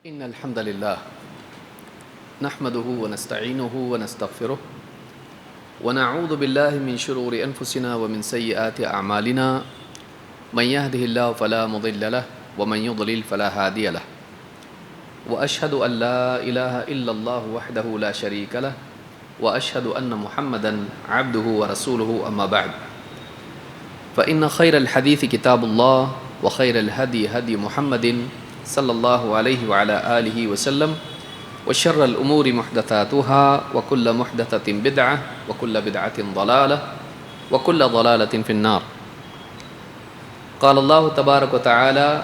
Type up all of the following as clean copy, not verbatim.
إن الحمد لله نحمده ونستعينه ونستغفره ونعوذ بالله من شرور أنفسنا ومن سيئات أعمالنا من يهده الله فلا مضل له ومن يضلل فلا هادي له وأشهد أن لا إله إلا الله وحده لا شريك له وأشهد أن محمدا عبده ورسوله أما بعد فإن خير الحديث كتاب الله وخير الهدي هدي محمد صلى الله عليه وعلى آله وسلم وشر الأمور محدثاتها وكل محدثة بدعة وكل بدعة ضلالة وكل ضلالة في النار. قال الله تبارك وتعالى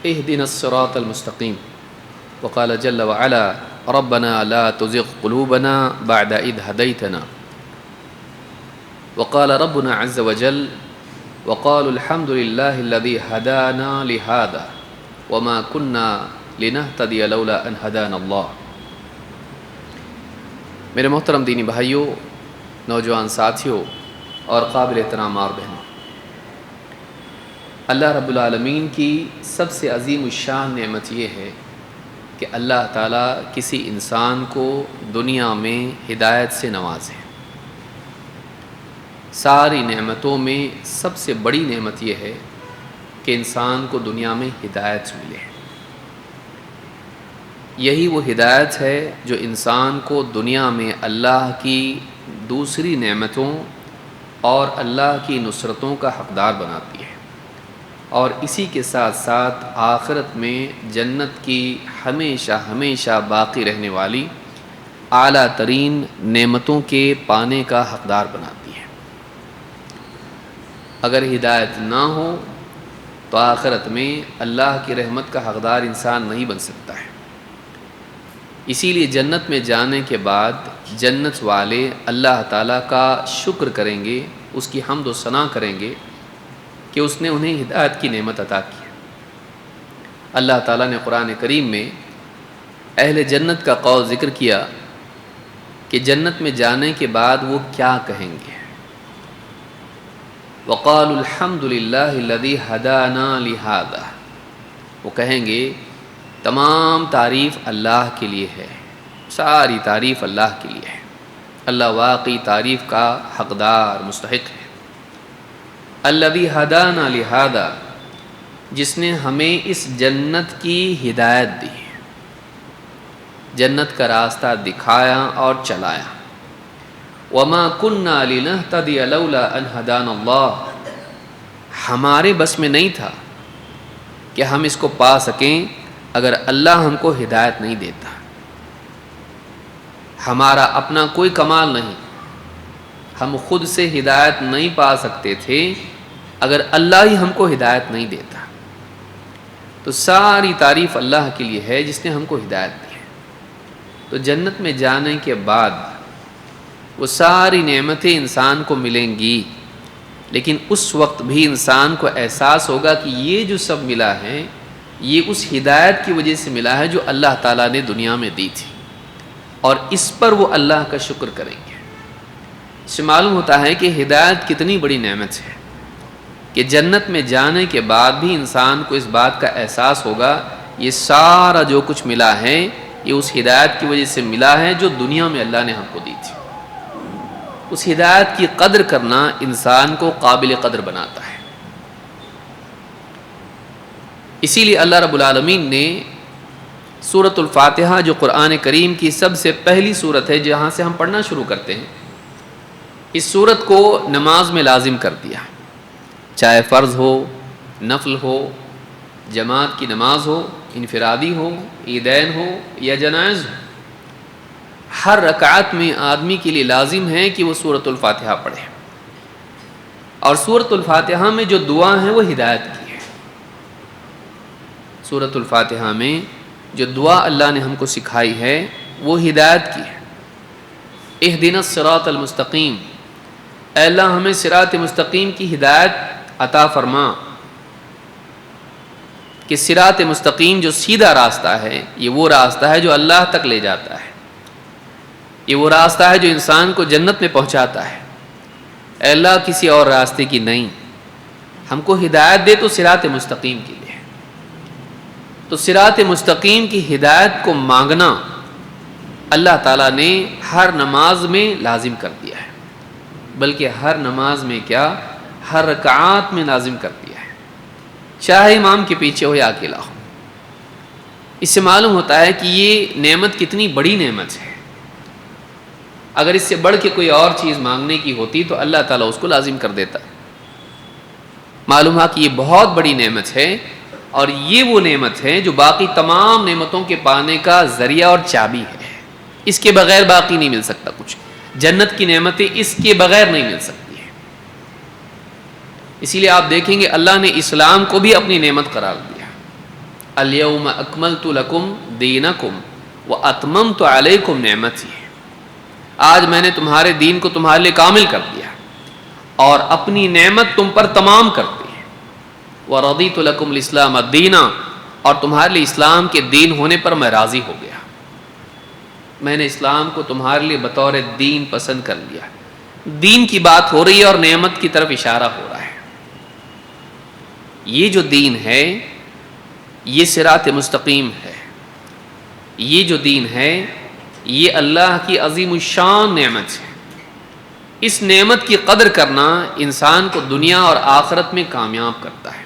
اهدنا الصراط المستقيم وقال جل وعلا ربنا لا تزغ قلوبنا بعد إذ هديتنا وقال ربنا عز وجل وقالوا الحمد لله الذي هدانا لهذا وما كنا لنهتدي لولا أن هدانا الله. میرے محترم دینی بھائیوں، نوجوان ساتھیوں اور قابل احترام ماں بہنوں، اللہ رب العالمین کی سب سے عظیم الشان نعمت یہ ہے کہ اللہ تعالیٰ کسی انسان کو دنیا میں ہدایت سے نوازے. ساری نعمتوں میں سب سے بڑی نعمت یہ ہے کہ انسان کو دنیا میں ہدایت ملے. یہی وہ ہدایت ہے جو انسان کو دنیا میں اللہ کی دوسری نعمتوں اور اللہ کی نصرتوں کا حقدار بناتی ہے، اور اسی کے ساتھ ساتھ آخرت میں جنت کی ہمیشہ ہمیشہ باقی رہنے والی اعلیٰ ترین نعمتوں کے پانے کا حقدار بناتی ہے. اگر ہدایت نہ ہو تو آخرت میں اللہ کی رحمت کا حقدار انسان نہیں بن سکتا ہے. اسی لیے جنت میں جانے کے بعد جنت والے اللہ تعالیٰ کا شکر کریں گے، اس کی حمد و ثنا کریں گے کہ اس نے انہیں ہدایت کی نعمت عطا کی. اللہ تعالیٰ نے قرآن کریم میں اہل جنت کا قول ذکر کیا کہ جنت میں جانے کے بعد وہ کیا کہیں گے. وقالوا الحمد للہ الذی ہدانا لہذا، وہ کہیں گے تمام تعریف اللہ کے لیے ہے، ساری تعریف اللہ کے لیے ہے، اللہ واقعی تعریف کا حقدار مستحق ہے. الذی ہدانا لہذا، جس نے ہمیں اس جنت کی ہدایت دی، جنت کا راستہ دکھایا اور چلایا. وما كنا لنهتدي لولا ان هدانا اللہ، ہمارے بس میں نہیں تھا کہ ہم اس کو پا سکیں اگر اللہ ہم کو ہدایت نہیں دیتا. ہمارا اپنا کوئی کمال نہیں، ہم خود سے ہدایت نہیں پا سکتے تھے اگر اللہ ہی ہم کو ہدایت نہیں دیتا. تو ساری تعریف اللہ کے لیے ہے جس نے ہم کو ہدایت دی ہے. تو جنت میں جانے کے بعد وہ ساری نعمتیں انسان کو ملیں گی، لیکن اس وقت بھی انسان کو احساس ہوگا کہ یہ جو سب ملا ہے یہ اس ہدایت کی وجہ سے ملا ہے جو اللہ تعالیٰ نے دنیا میں دی تھی، اور اس پر وہ اللہ کا شکر کریں گے. اس سے معلوم ہوتا ہے کہ ہدایت کتنی بڑی نعمت ہے کہ جنت میں جانے کے بعد بھی انسان کو اس بات کا احساس ہوگا یہ سارا جو کچھ ملا ہے یہ اس ہدایت کی وجہ سے ملا ہے جو دنیا میں اللہ نے ہم کو دی تھی. اس ہدایت کی قدر کرنا انسان کو قابل قدر بناتا ہے. اسی لیے اللہ رب العالمین نے سورۃ الفاتحہ، جو قرآن کریم کی سب سے پہلی سورت ہے جہاں سے ہم پڑھنا شروع کرتے ہیں، اس سورت کو نماز میں لازم کر دیا. چاہے فرض ہو، نفل ہو، جماعت کی نماز ہو، انفرادی ہو، عیدین ہو یا جنائز ہو، ہر رکعت میں آدمی کے لیے لازم ہے کہ وہ سورۃ الفاتحہ پڑھے. اور سورۃ الفاتحہ میں جو دعا ہے وہ ہدایت کی ہے. سورۃ الفاتحہ میں جو دعا اللہ نے ہم کو سکھائی ہے وہ ہدایت کی ہے. اہدنا الصراط المستقیم، اے اللہ ہمیں صراط مستقیم کی ہدایت عطا فرما. کہ صراط مستقیم جو سیدھا راستہ ہے یہ وہ راستہ ہے جو اللہ تک لے جاتا ہے، یہ وہ راستہ ہے جو انسان کو جنت میں پہنچاتا ہے. اے اللہ کسی اور راستے کی نہیں، ہم کو ہدایت دے تو صراط مستقیم کے لیے. تو صراط مستقیم کی ہدایت کو مانگنا اللہ تعالیٰ نے ہر نماز میں لازم کر دیا ہے، بلکہ ہر نماز میں کیا، ہر رکعات میں لازم کر دیا ہے، چاہے امام کے پیچھے ہو یا اکیلا ہو۔ اس سے معلوم ہوتا ہے کہ یہ نعمت کتنی بڑی نعمت ہے۔ اگر اس سے بڑھ کے کوئی اور چیز مانگنے کی ہوتی تو اللہ تعالیٰ اس کو لازم کر دیتا۔ معلوم ہے کہ یہ بہت بڑی نعمت ہے، اور یہ وہ نعمت ہے جو باقی تمام نعمتوں کے پانے کا ذریعہ اور چابی ہے۔ اس کے بغیر باقی نہیں مل سکتا کچھ، جنت کی نعمتیں اس کے بغیر نہیں مل سکتی ہیں۔ اسی لیے آپ دیکھیں گے اللہ نے اسلام کو بھی اپنی نعمت قرار دیا۔ الیوم اکملت لکم دینکم واتممت علیکم نعمتی، آج میں نے تمہارے دین کو تمہارے لیے کامل کر دیا اور اپنی نعمت تم پر تمام کر دی۔ وَرَضِيتُ لَكُمُ الْإِسْلَامَ دِينًا، اور تمہارے لیے اسلام کے دین ہونے پر میں راضی ہو گیا، میں نے اسلام کو تمہارے لیے بطور دین پسند کر لیا۔ دین کی بات ہو رہی ہے اور نعمت کی طرف اشارہ ہو رہا ہے۔ یہ جو دین ہے یہ صراط مستقیم ہے، یہ جو دین ہے یہ اللہ کی عظیم الشان نعمت ہے۔ اس نعمت کی قدر کرنا انسان کو دنیا اور آخرت میں کامیاب کرتا ہے،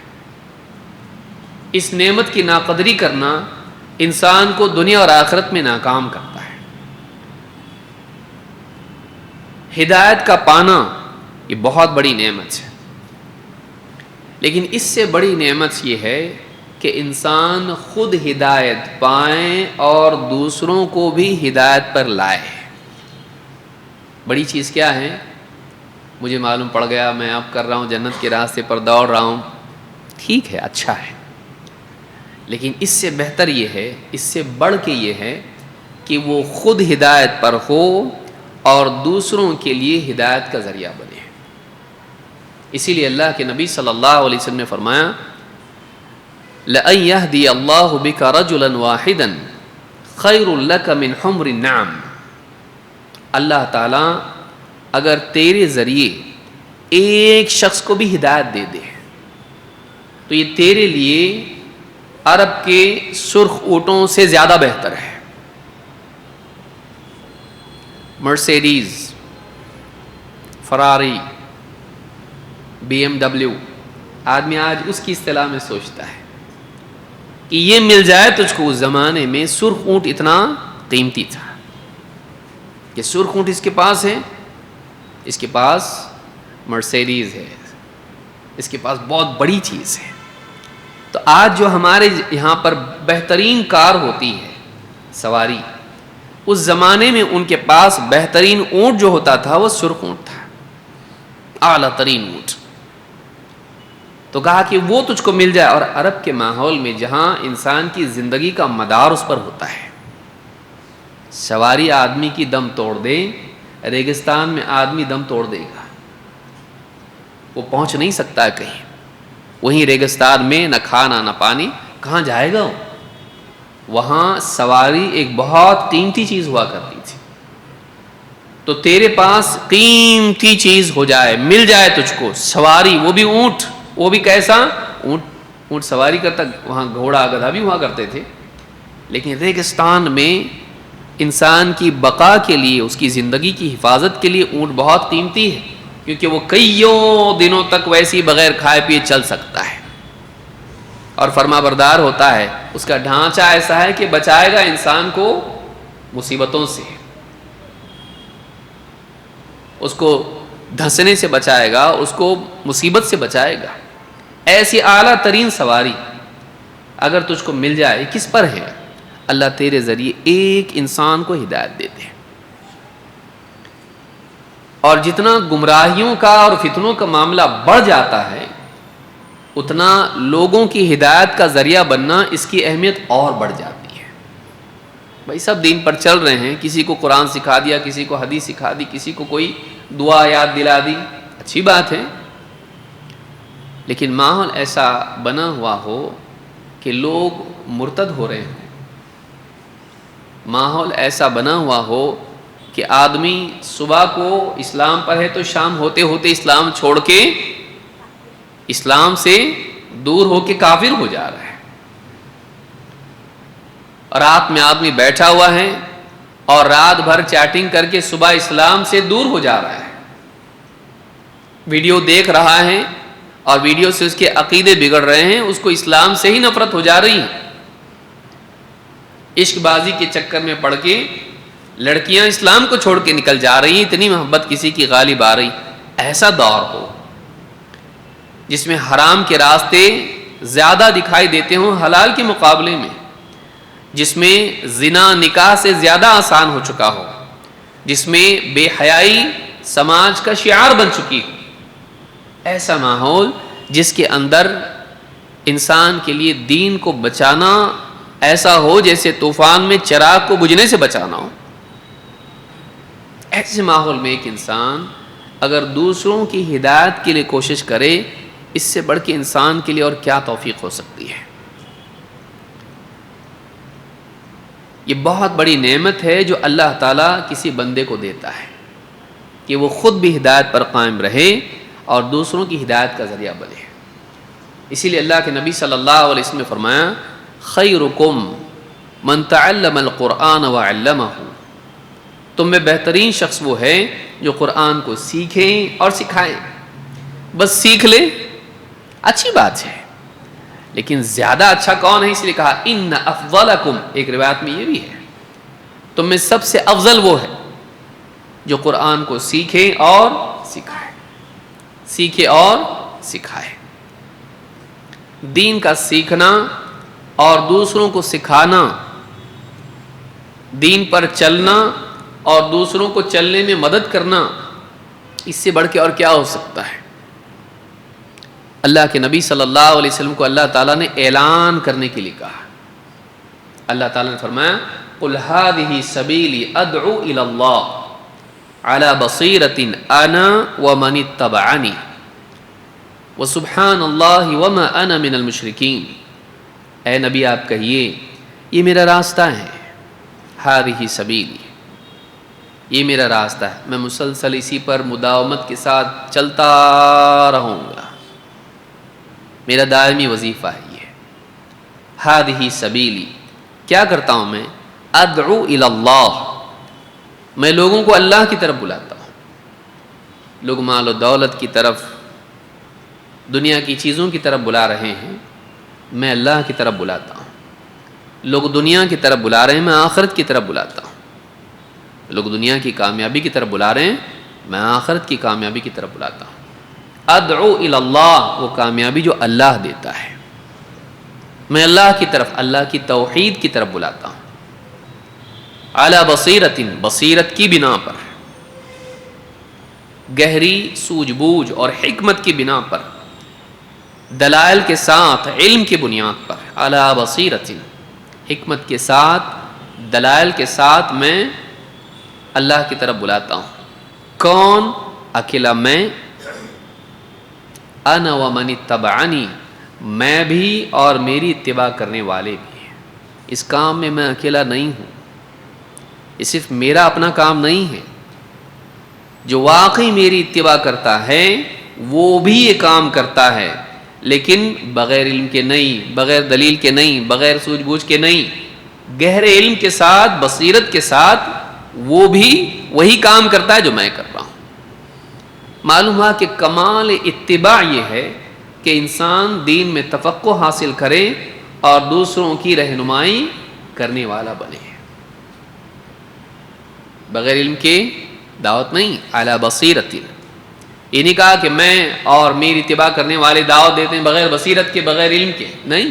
اس نعمت کی ناقدری کرنا انسان کو دنیا اور آخرت میں ناکام کرتا ہے۔ ہدایت کا پانا یہ بہت بڑی نعمت ہے، لیکن اس سے بڑی نعمت یہ ہے کہ انسان خود ہدایت پائیں اور دوسروں کو بھی ہدایت پر لائے۔ بڑی چیز کیا ہے؟ مجھے معلوم پڑ گیا، میں اب کر رہا ہوں، جنت کے راستے پر دوڑ رہا ہوں، ٹھیک ہے، اچھا ہے، لیکن اس سے بہتر یہ ہے، اس سے بڑھ کے یہ ہے کہ وہ خود ہدایت پر ہو اور دوسروں کے لیے ہدایت کا ذریعہ بنے۔ اسی لیے اللہ کے نبی صلی اللہ علیہ وسلم نے فرمایا لَأَن يَهْدِيَ اللَّهُ بِكَ رَجُلًا وَاحِدًا خَيْرٌ لَكَ مِنْ حُمْرِ النَّعَمِ، اللہ تعالیٰ اگر تیرے ذریعے ایک شخص کو بھی ہدایت دے دے تو یہ تیرے لیے عرب کے سرخ اونٹوں سے زیادہ بہتر ہے۔ مرسیڈیز، فراری، بی ایم ڈبلیو، آدمی آج اس کی اصطلاح میں سوچتا ہے کہ یہ مل جائے تجھ کو۔ اس زمانے میں سرخ اونٹ اتنا قیمتی تھا کہ سرخ اونٹ اس کے پاس ہے، اس کے پاس مرسیڈیز ہے، اس کے پاس بہت بڑی چیز ہے۔ تو آج جو ہمارے یہاں پر بہترین کار ہوتی ہے سواری، اس زمانے میں ان کے پاس بہترین اونٹ جو ہوتا تھا وہ سرخ اونٹ تھا، اعلیٰ ترین اونٹ۔ تو کہا کہ وہ تجھ کو مل جائے، اور عرب کے ماحول میں جہاں انسان کی زندگی کا مدار اس پر ہوتا ہے، سواری آدمی کی دم توڑ دے، ریگستان میں آدمی دم توڑ دے گا، وہ پہنچ نہیں سکتا ہے کہیں، وہیں ریگستان میں نہ کھانا نہ پانی، کہاں جائے گا وہ؟ وہاں سواری ایک بہت قیمتی چیز ہوا کرتی تھی۔ تو تیرے پاس قیمتی چیز ہو جائے، مل جائے تجھ کو، سواری، وہ بھی اونٹ، وہ بھی کیسا اونٹ سواری کرتا، وہاں گھوڑا گدھا بھی ہوا کرتے تھے، لیکن ریگستان میں انسان کی بقا کے لیے، اس کی زندگی کی حفاظت کے لیے اونٹ بہت قیمتی ہے، کیونکہ وہ کئیوں دنوں تک ویسے بغیر کھائے پیے چل سکتا ہے اور فرما بردار ہوتا ہے۔ اس کا ڈھانچہ ایسا ہے کہ بچائے گا انسان کو مصیبتوں سے، اس کو دھنسنے سے بچائے گا، اس کو مصیبت سے بچائے گا۔ ایسی اعلیٰ ترین سواری اگر تجھ کو مل جائے، کس پر ہے؟ اللہ تیرے ذریعے ایک انسان کو ہدایت دے دے۔ اور جتنا گمراہیوں کا اور فتنوں کا معاملہ بڑھ جاتا ہے، اتنا لوگوں کی ہدایت کا ذریعہ بننا، اس کی اہمیت اور بڑھ جاتی ہے۔ بھائی سب دین پر چل رہے ہیں، کسی کو قرآن سکھا دیا، کسی کو حدیث سکھا دی، کسی کو کوئی دعا یاد دلا دی، اچھی بات ہے، لیکن ماحول ایسا بنا ہوا ہو کہ لوگ مرتد ہو رہے ہیں، ماحول ایسا بنا ہوا ہو کہ آدمی صبح کو اسلام پر ہے تو شام ہوتے ہوتے اسلام چھوڑ کے، اسلام سے دور ہو کے کافر ہو جا رہا ہے۔ رات میں آدمی بیٹھا ہوا ہے اور رات بھر چیٹنگ کر کے صبح اسلام سے دور ہو جا رہا ہے، ویڈیو دیکھ رہا ہے اور ویڈیو سے اس کے عقیدے بگڑ رہے ہیں، اس کو اسلام سے ہی نفرت ہو جا رہی ہے۔ عشق بازی کے چکر میں پڑ کے لڑکیاں اسلام کو چھوڑ کے نکل جا رہی ہیں، اتنی محبت کسی کی غالب آ رہی۔ ایسا دور ہو جس میں حرام کے راستے زیادہ دکھائی دیتے ہوں حلال کے مقابلے میں، جس میں زنا نکاح سے زیادہ آسان ہو چکا ہو، جس میں بے حیائی سماج کا شعار بن چکی ہو، ایسا ماحول جس کے اندر انسان کے لیے دین کو بچانا ایسا ہو جیسے طوفان میں چراغ کو بجھنے سے بچانا ہو، ایسے ماحول میں ایک انسان اگر دوسروں کی ہدایت کے لیے کوشش کرے، اس سے بڑھ کے انسان کے لیے اور کیا توفیق ہو سکتی ہے۔ یہ بہت بڑی نعمت ہے جو اللہ تعالیٰ کسی بندے کو دیتا ہے کہ وہ خود بھی ہدایت پر قائم رہے اور دوسروں کی ہدایت کا ذریعہ بنے۔ اسی لیے اللہ کے نبی صلی اللہ علیہ وسلم نے فرمایا خیرکم من تعلم القرآن وعلمہ، تم میں بہترین شخص وہ ہے جو قرآن کو سیکھیں اور سکھائیں۔ بس سیکھ لے اچھی بات ہے، لیکن زیادہ اچھا کون ہے؟ اس لیے کہا ان افضلکم، ایک روایت میں یہ بھی ہے تم میں سب سے افضل وہ ہے جو قرآن کو سیکھے اور سکھائے، سیکھے اور سکھائے۔ دین کا سیکھنا اور دوسروں کو سکھانا، دین پر چلنا اور دوسروں کو چلنے میں مدد کرنا، اس سے بڑھ کے اور کیا ہو سکتا ہے؟ اللہ کے نبی صلی اللہ علیہ وسلم کو اللہ تعالیٰ نے اعلان کرنے کے لیے کہا۔ اللہ تعالیٰ نے فرمایا قُلْ هَٰذِهِ سَبِيلِي أَدْعُو إِلَى اللَّهِ عَلَىٰ بَصِيرَةٍ أَنَا وَمَنِ اتَّبَعَنِي وَسُبْحَانَ اللَّهِ وَمَا أَنَا مِنَ الْمُشْرِكِينَ۔ اے نبی آپ کہیے یہ میرا راستہ ہے، هَٰذِهِ سَبِيلِي، یہ میرا راستہ ہے، میں مسلسل اسی پر مداومت کے ساتھ چلتا رہوں گا، میرا دائمی وظیفہ ہے یہ۔ هَٰذِهِ سَبِيلِي، کیا کرتا ہوں میں؟ ادعو الی اللہ، میں لوگوں کو اللہ کی طرف بلاتا ہوں۔ لوگ مال و دولت کی طرف، دنیا کی چیزوں کی طرف بلا رہے ہیں، میں اللہ کی طرف بلاتا ہوں۔ لوگ دنیا کی طرف بلا رہے ہیں، میں آخرت کی طرف بلاتا ہوں۔ لوگ دنیا کی کامیابی کی طرف بلا رہے ہیں، میں آخرت کی کامیابی کی طرف بلاتا ہوں۔ ادعو الی اللہ، وہ کامیابی جو اللہ دیتا ہے، میں اللہ کی طرف، اللہ کی توحید کی طرف بلاتا ہوں۔ علی بصیرۃ، بصیرت کی بنا پر، گہری سوجھ بوجھ اور حکمت کی بنا پر، دلائل کے ساتھ، علم کی بنیاد پر، علی بصیرۃ، حکمت کے ساتھ، دلائل کے ساتھ میں اللہ کی طرف بلاتا ہوں۔ کون؟ اکیلا میں، انا ومن اتبعنی، میں بھی اور میری اتباع کرنے والے بھی ہیں۔ اس کام میں میں اکیلا نہیں ہوں، یہ صرف میرا اپنا کام نہیں ہے، جو واقعی میری اتباع کرتا ہے وہ بھی یہ کام کرتا ہے، لیکن بغیر علم کے نہیں، بغیر دلیل کے نہیں، بغیر سوجھ بوجھ کے نہیں، گہرے علم کے ساتھ، بصیرت کے ساتھ وہ بھی وہی کام کرتا ہے جو میں کر رہا ہوں۔ معلوم ہوا کہ کمال اتباع یہ ہے کہ انسان دین میں تفقہ حاصل کرے اور دوسروں کی رہنمائی کرنے والا بنے، بغیر علم کے دعوت نہیں۔ علی بصیرت، یہ نہیں کہا کہ میں اور میری اتباع کرنے والے دعوت دیتے ہیں بغیر بصیرت کے، بغیر علم کے، نہیں۔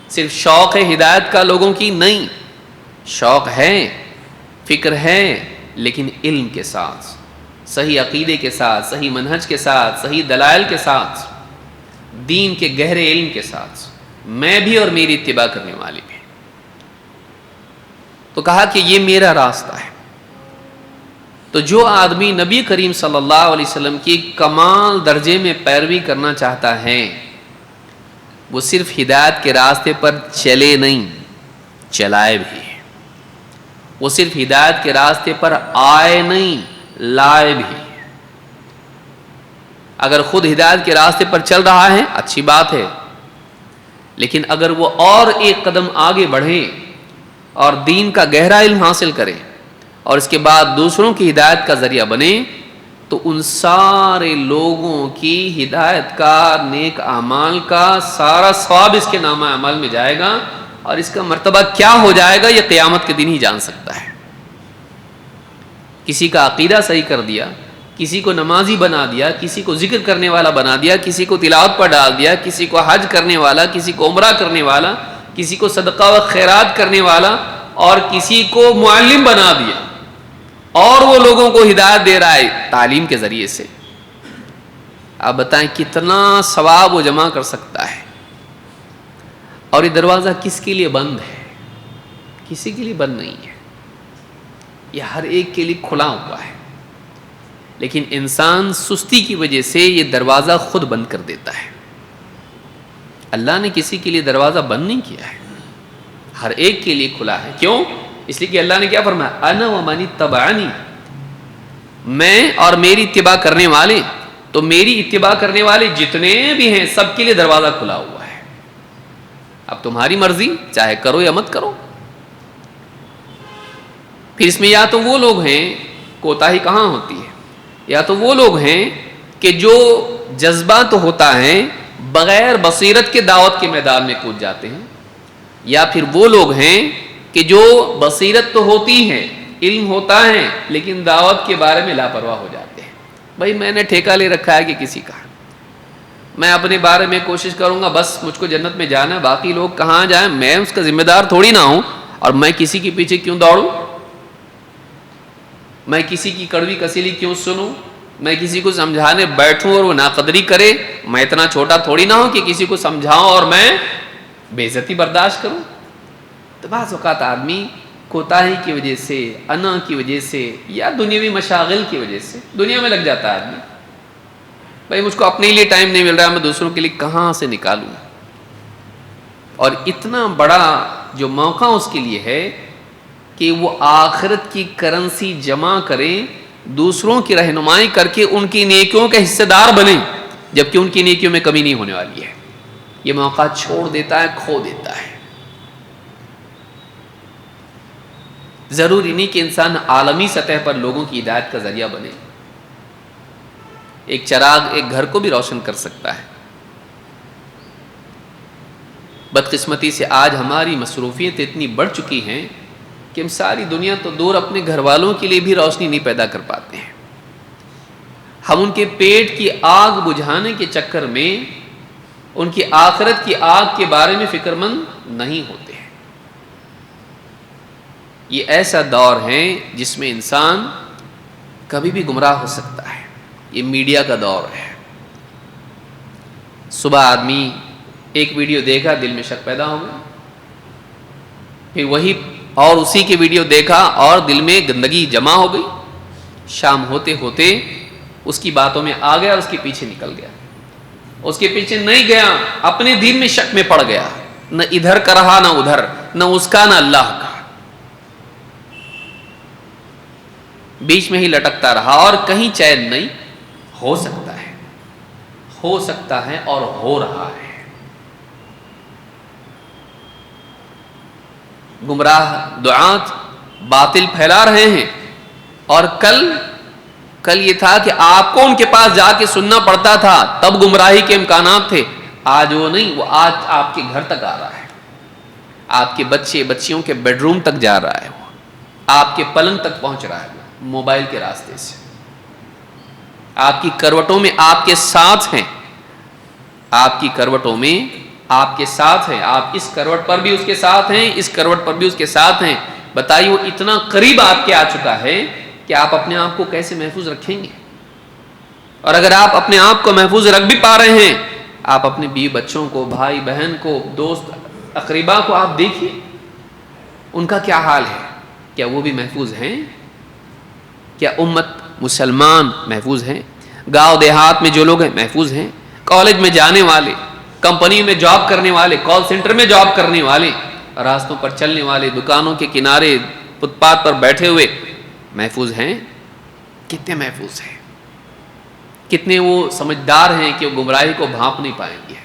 صرف شوق ہے ہدایت کا لوگوں کی؟ نہیں، شوق ہے، فکر ہے، لیکن علم کے ساتھ، صحیح عقیدے کے ساتھ، صحیح منہج کے ساتھ، صحیح دلائل کے ساتھ، دین کے گہرے علم کے ساتھ، میں بھی اور میری اتباع کرنے والے بھی۔ تو کہا کہ یہ میرا راستہ ہے۔ تو جو آدمی نبی کریم صلی اللہ علیہ وسلم کی کمال درجے میں پیروی کرنا چاہتا ہے، وہ صرف ہدایت کے راستے پر چلے نہیں، چلائے بھی۔ وہ صرف ہدایت کے راستے پر آئے نہیں، لائے بھی۔ اگر خود ہدایت کے راستے پر چل رہا ہے اچھی بات ہے، لیکن اگر وہ اور ایک قدم آگے بڑھے اور دین کا گہرا علم حاصل کرے اور اس کے بعد دوسروں کی ہدایت کا ذریعہ بنے، تو ان سارے لوگوں کی ہدایت کا، نیک اعمال کا سارا ثواب اس کے نامہ اعمال میں جائے گا، اور اس کا مرتبہ کیا ہو جائے گا یہ قیامت کے دن ہی جان سکتا ہے۔ کسی کا عقیدہ صحیح کر دیا، کسی کو نمازی بنا دیا، کسی کو ذکر کرنے والا بنا دیا، کسی کو تلاوت پر ڈال دیا، کسی کو حج کرنے والا، کسی کو عمرہ کرنے والا، کسی کو صدقہ و خیرات کرنے والا، اور کسی کو معلم بنا دیا، اور وہ لوگوں کو ہدایت دے رہا ہے تعلیم کے ذریعے سے۔ آپ بتائیں کتنا ثواب وہ جمع کر سکتا ہے۔ اور یہ دروازہ کس کے لیے بند ہے؟ کسی کے لیے بند نہیں ہے، یہ ہر ایک کے لیے کھلا ہوا ہے، لیکن انسان سستی کی وجہ سے یہ دروازہ خود بند کر دیتا ہے۔ اللہ نے کسی کے لیے دروازہ بند نہیں کیا ہے، ہر ایک کے لیے کھلا ہے۔ کیوں؟ اس لیے کہ اللہ نے کیا فرمایا، انا ومن اتبعنی، میں اور میری اتباع کرنے والے، تو میری اتباع کرنے والے جتنے بھی ہیں سب کے لیے دروازہ کھلا ہوا ہے۔ اب تمہاری مرضی، چاہے کرو یا مت کرو۔ پھر اس میں یا تو وہ لوگ ہیں، کوتاہی کہاں ہوتی ہے، یا تو وہ لوگ ہیں کہ جو جذبہ تو ہوتا ہے بغیر بصیرت کے دعوت کے میدان میں کود جاتے ہیں، یا پھر وہ لوگ ہیں کہ جو بصیرت تو ہوتی ہے، علم ہوتا ہے، لیکن دعوت کے بارے میں لاپرواہ ہو جاتے ہیں۔ بھائی میں نے ٹھیکہ لے رکھا ہے کہ کسی کا، میں اپنے بارے میں کوشش کروں گا، بس مجھ کو جنت میں جانا ہے، باقی لوگ کہاں جائیں میں اس کا ذمہ دار تھوڑی نہ ہوں، اور میں کسی کے پیچھے کیوں دوڑوں، میں کسی کی کڑوی کسیلی کیوں سنوں، میں کسی کو سمجھانے بیٹھوں اور وہ ناقدری کرے، میں اتنا چھوٹا تھوڑی نہ ہوں کہ کسی کو سمجھاؤں اور میں بے عزتی برداشت کروں۔ تو بعض اوقات آدمی کوتاہی کی وجہ سے، انا کی وجہ سے، یا دنیاوی مشاغل کی وجہ سے دنیا میں لگ جاتا ہے آدمی، بھائی مجھ کو اپنے لیے ٹائم نہیں مل رہا، میں دوسروں کے لیے کہاں سے نکالوں، اور اتنا بڑا جو موقع اس کے لیے ہے کہ وہ آخرت کی کرنسی جمع کریں، دوسروں کی رہنمائی کر کے ان کی نیکیوں کے حصے دار بنیں، جبکہ ان کی نیکیوں میں کمی نہیں ہونے والی ہے، یہ موقع چھوڑ دیتا ہے، کھو دیتا ہے۔ ضروری نہیں کہ انسان عالمی سطح پر لوگوں کی ہدایت کا ذریعہ بنے، ایک چراغ ایک گھر کو بھی روشن کر سکتا ہے۔ بدقسمتی سے آج ہماری مصروفیت اتنی بڑھ چکی ہیں کہ ہم ساری دنیا تو دور، اپنے گھر والوں کے لیے بھی روشنی نہیں پیدا کر پاتے ہیں۔ ہم ان کے پیٹ کی آگ بجھانے کے چکر میں ان کی آخرت کی آگ کے بارے میں فکر مند نہیں ہوتے ہیں۔ یہ ایسا دور ہے جس میں انسان کبھی بھی گمراہ ہو سکتا ہے، یہ میڈیا کا دور ہے۔ صبح آدمی ایک ویڈیو دیکھا، دل میں شک پیدا ہو گیا، پھر وہی اور اسی کے ویڈیو دیکھا اور دل میں گندگی جمع ہو گئی، شام ہوتے ہوتے اس کی باتوں میں آ گیا، اس کے پیچھے نکل گیا، اس کے پیچھے نہیں گیا، اپنے دین میں شک میں پڑ گیا، نہ ادھر کا رہا نہ ادھر، نہ اس کا نہ اللہ کا، بیچ میں ہی لٹکتا رہا، اور کہیں چین نہیں۔ ہو سکتا ہے، ہو سکتا ہے اور ہو رہا ہے۔ گمراہ دعات باطل پھیلا رہے ہیں، اور کل یہ تھا کہ آپ کو ان کے پاس جا کے سننا پڑتا تھا، تب گمراہی کے امکانات تھے۔ آج وہ نہیں، وہ آج آپ کے گھر تک آ رہا ہے، آپ کے بچے بچیوں کے بیڈ روم تک جا رہا ہے، وہ آپ کے پلنگ تک پہنچ رہا ہے، موبائل کے راستے سے، آپ کی کروٹوں میں آپ کے ساتھ ہیں، آپ کی کروٹوں میں آپ کے ساتھ ہیں، آپ اس کروٹ پر بھی اس کے ساتھ ہیں، اس کروٹ پر بھی اس کے ساتھ ہیں۔ بتائیے وہ اتنا قریب آپ کے آ چکا ہے کہ آپ اپنے آپ کو کیسے محفوظ رکھیں گے؟ اور اگر آپ اپنے آپ کو محفوظ رکھ بھی پا رہے ہیں، آپ اپنے بیوی بچوں کو، بھائی بہن کو، دوست اقربا کو آپ دیکھیے، ان کا کیا حال ہے؟ کیا وہ بھی محفوظ ہیں؟ کیا امت مسلمان محفوظ ہیں؟ گاؤں دیہات میں جو لوگ ہیں محفوظ ہیں؟ کالج میں جانے والے، کمپنی میں جاب کرنے والے، کال سینٹر میں جاب کرنے والے، راستوں پر چلنے والے، دکانوں کے کنارے فٹ پاتھ پر بیٹھے ہوئے محفوظ ہیں؟ کتنے محفوظ ہیں؟ کتنے وہ سمجھدار ہیں کہ وہ گمراہی کو بھانپ نہیں پائیں گے؟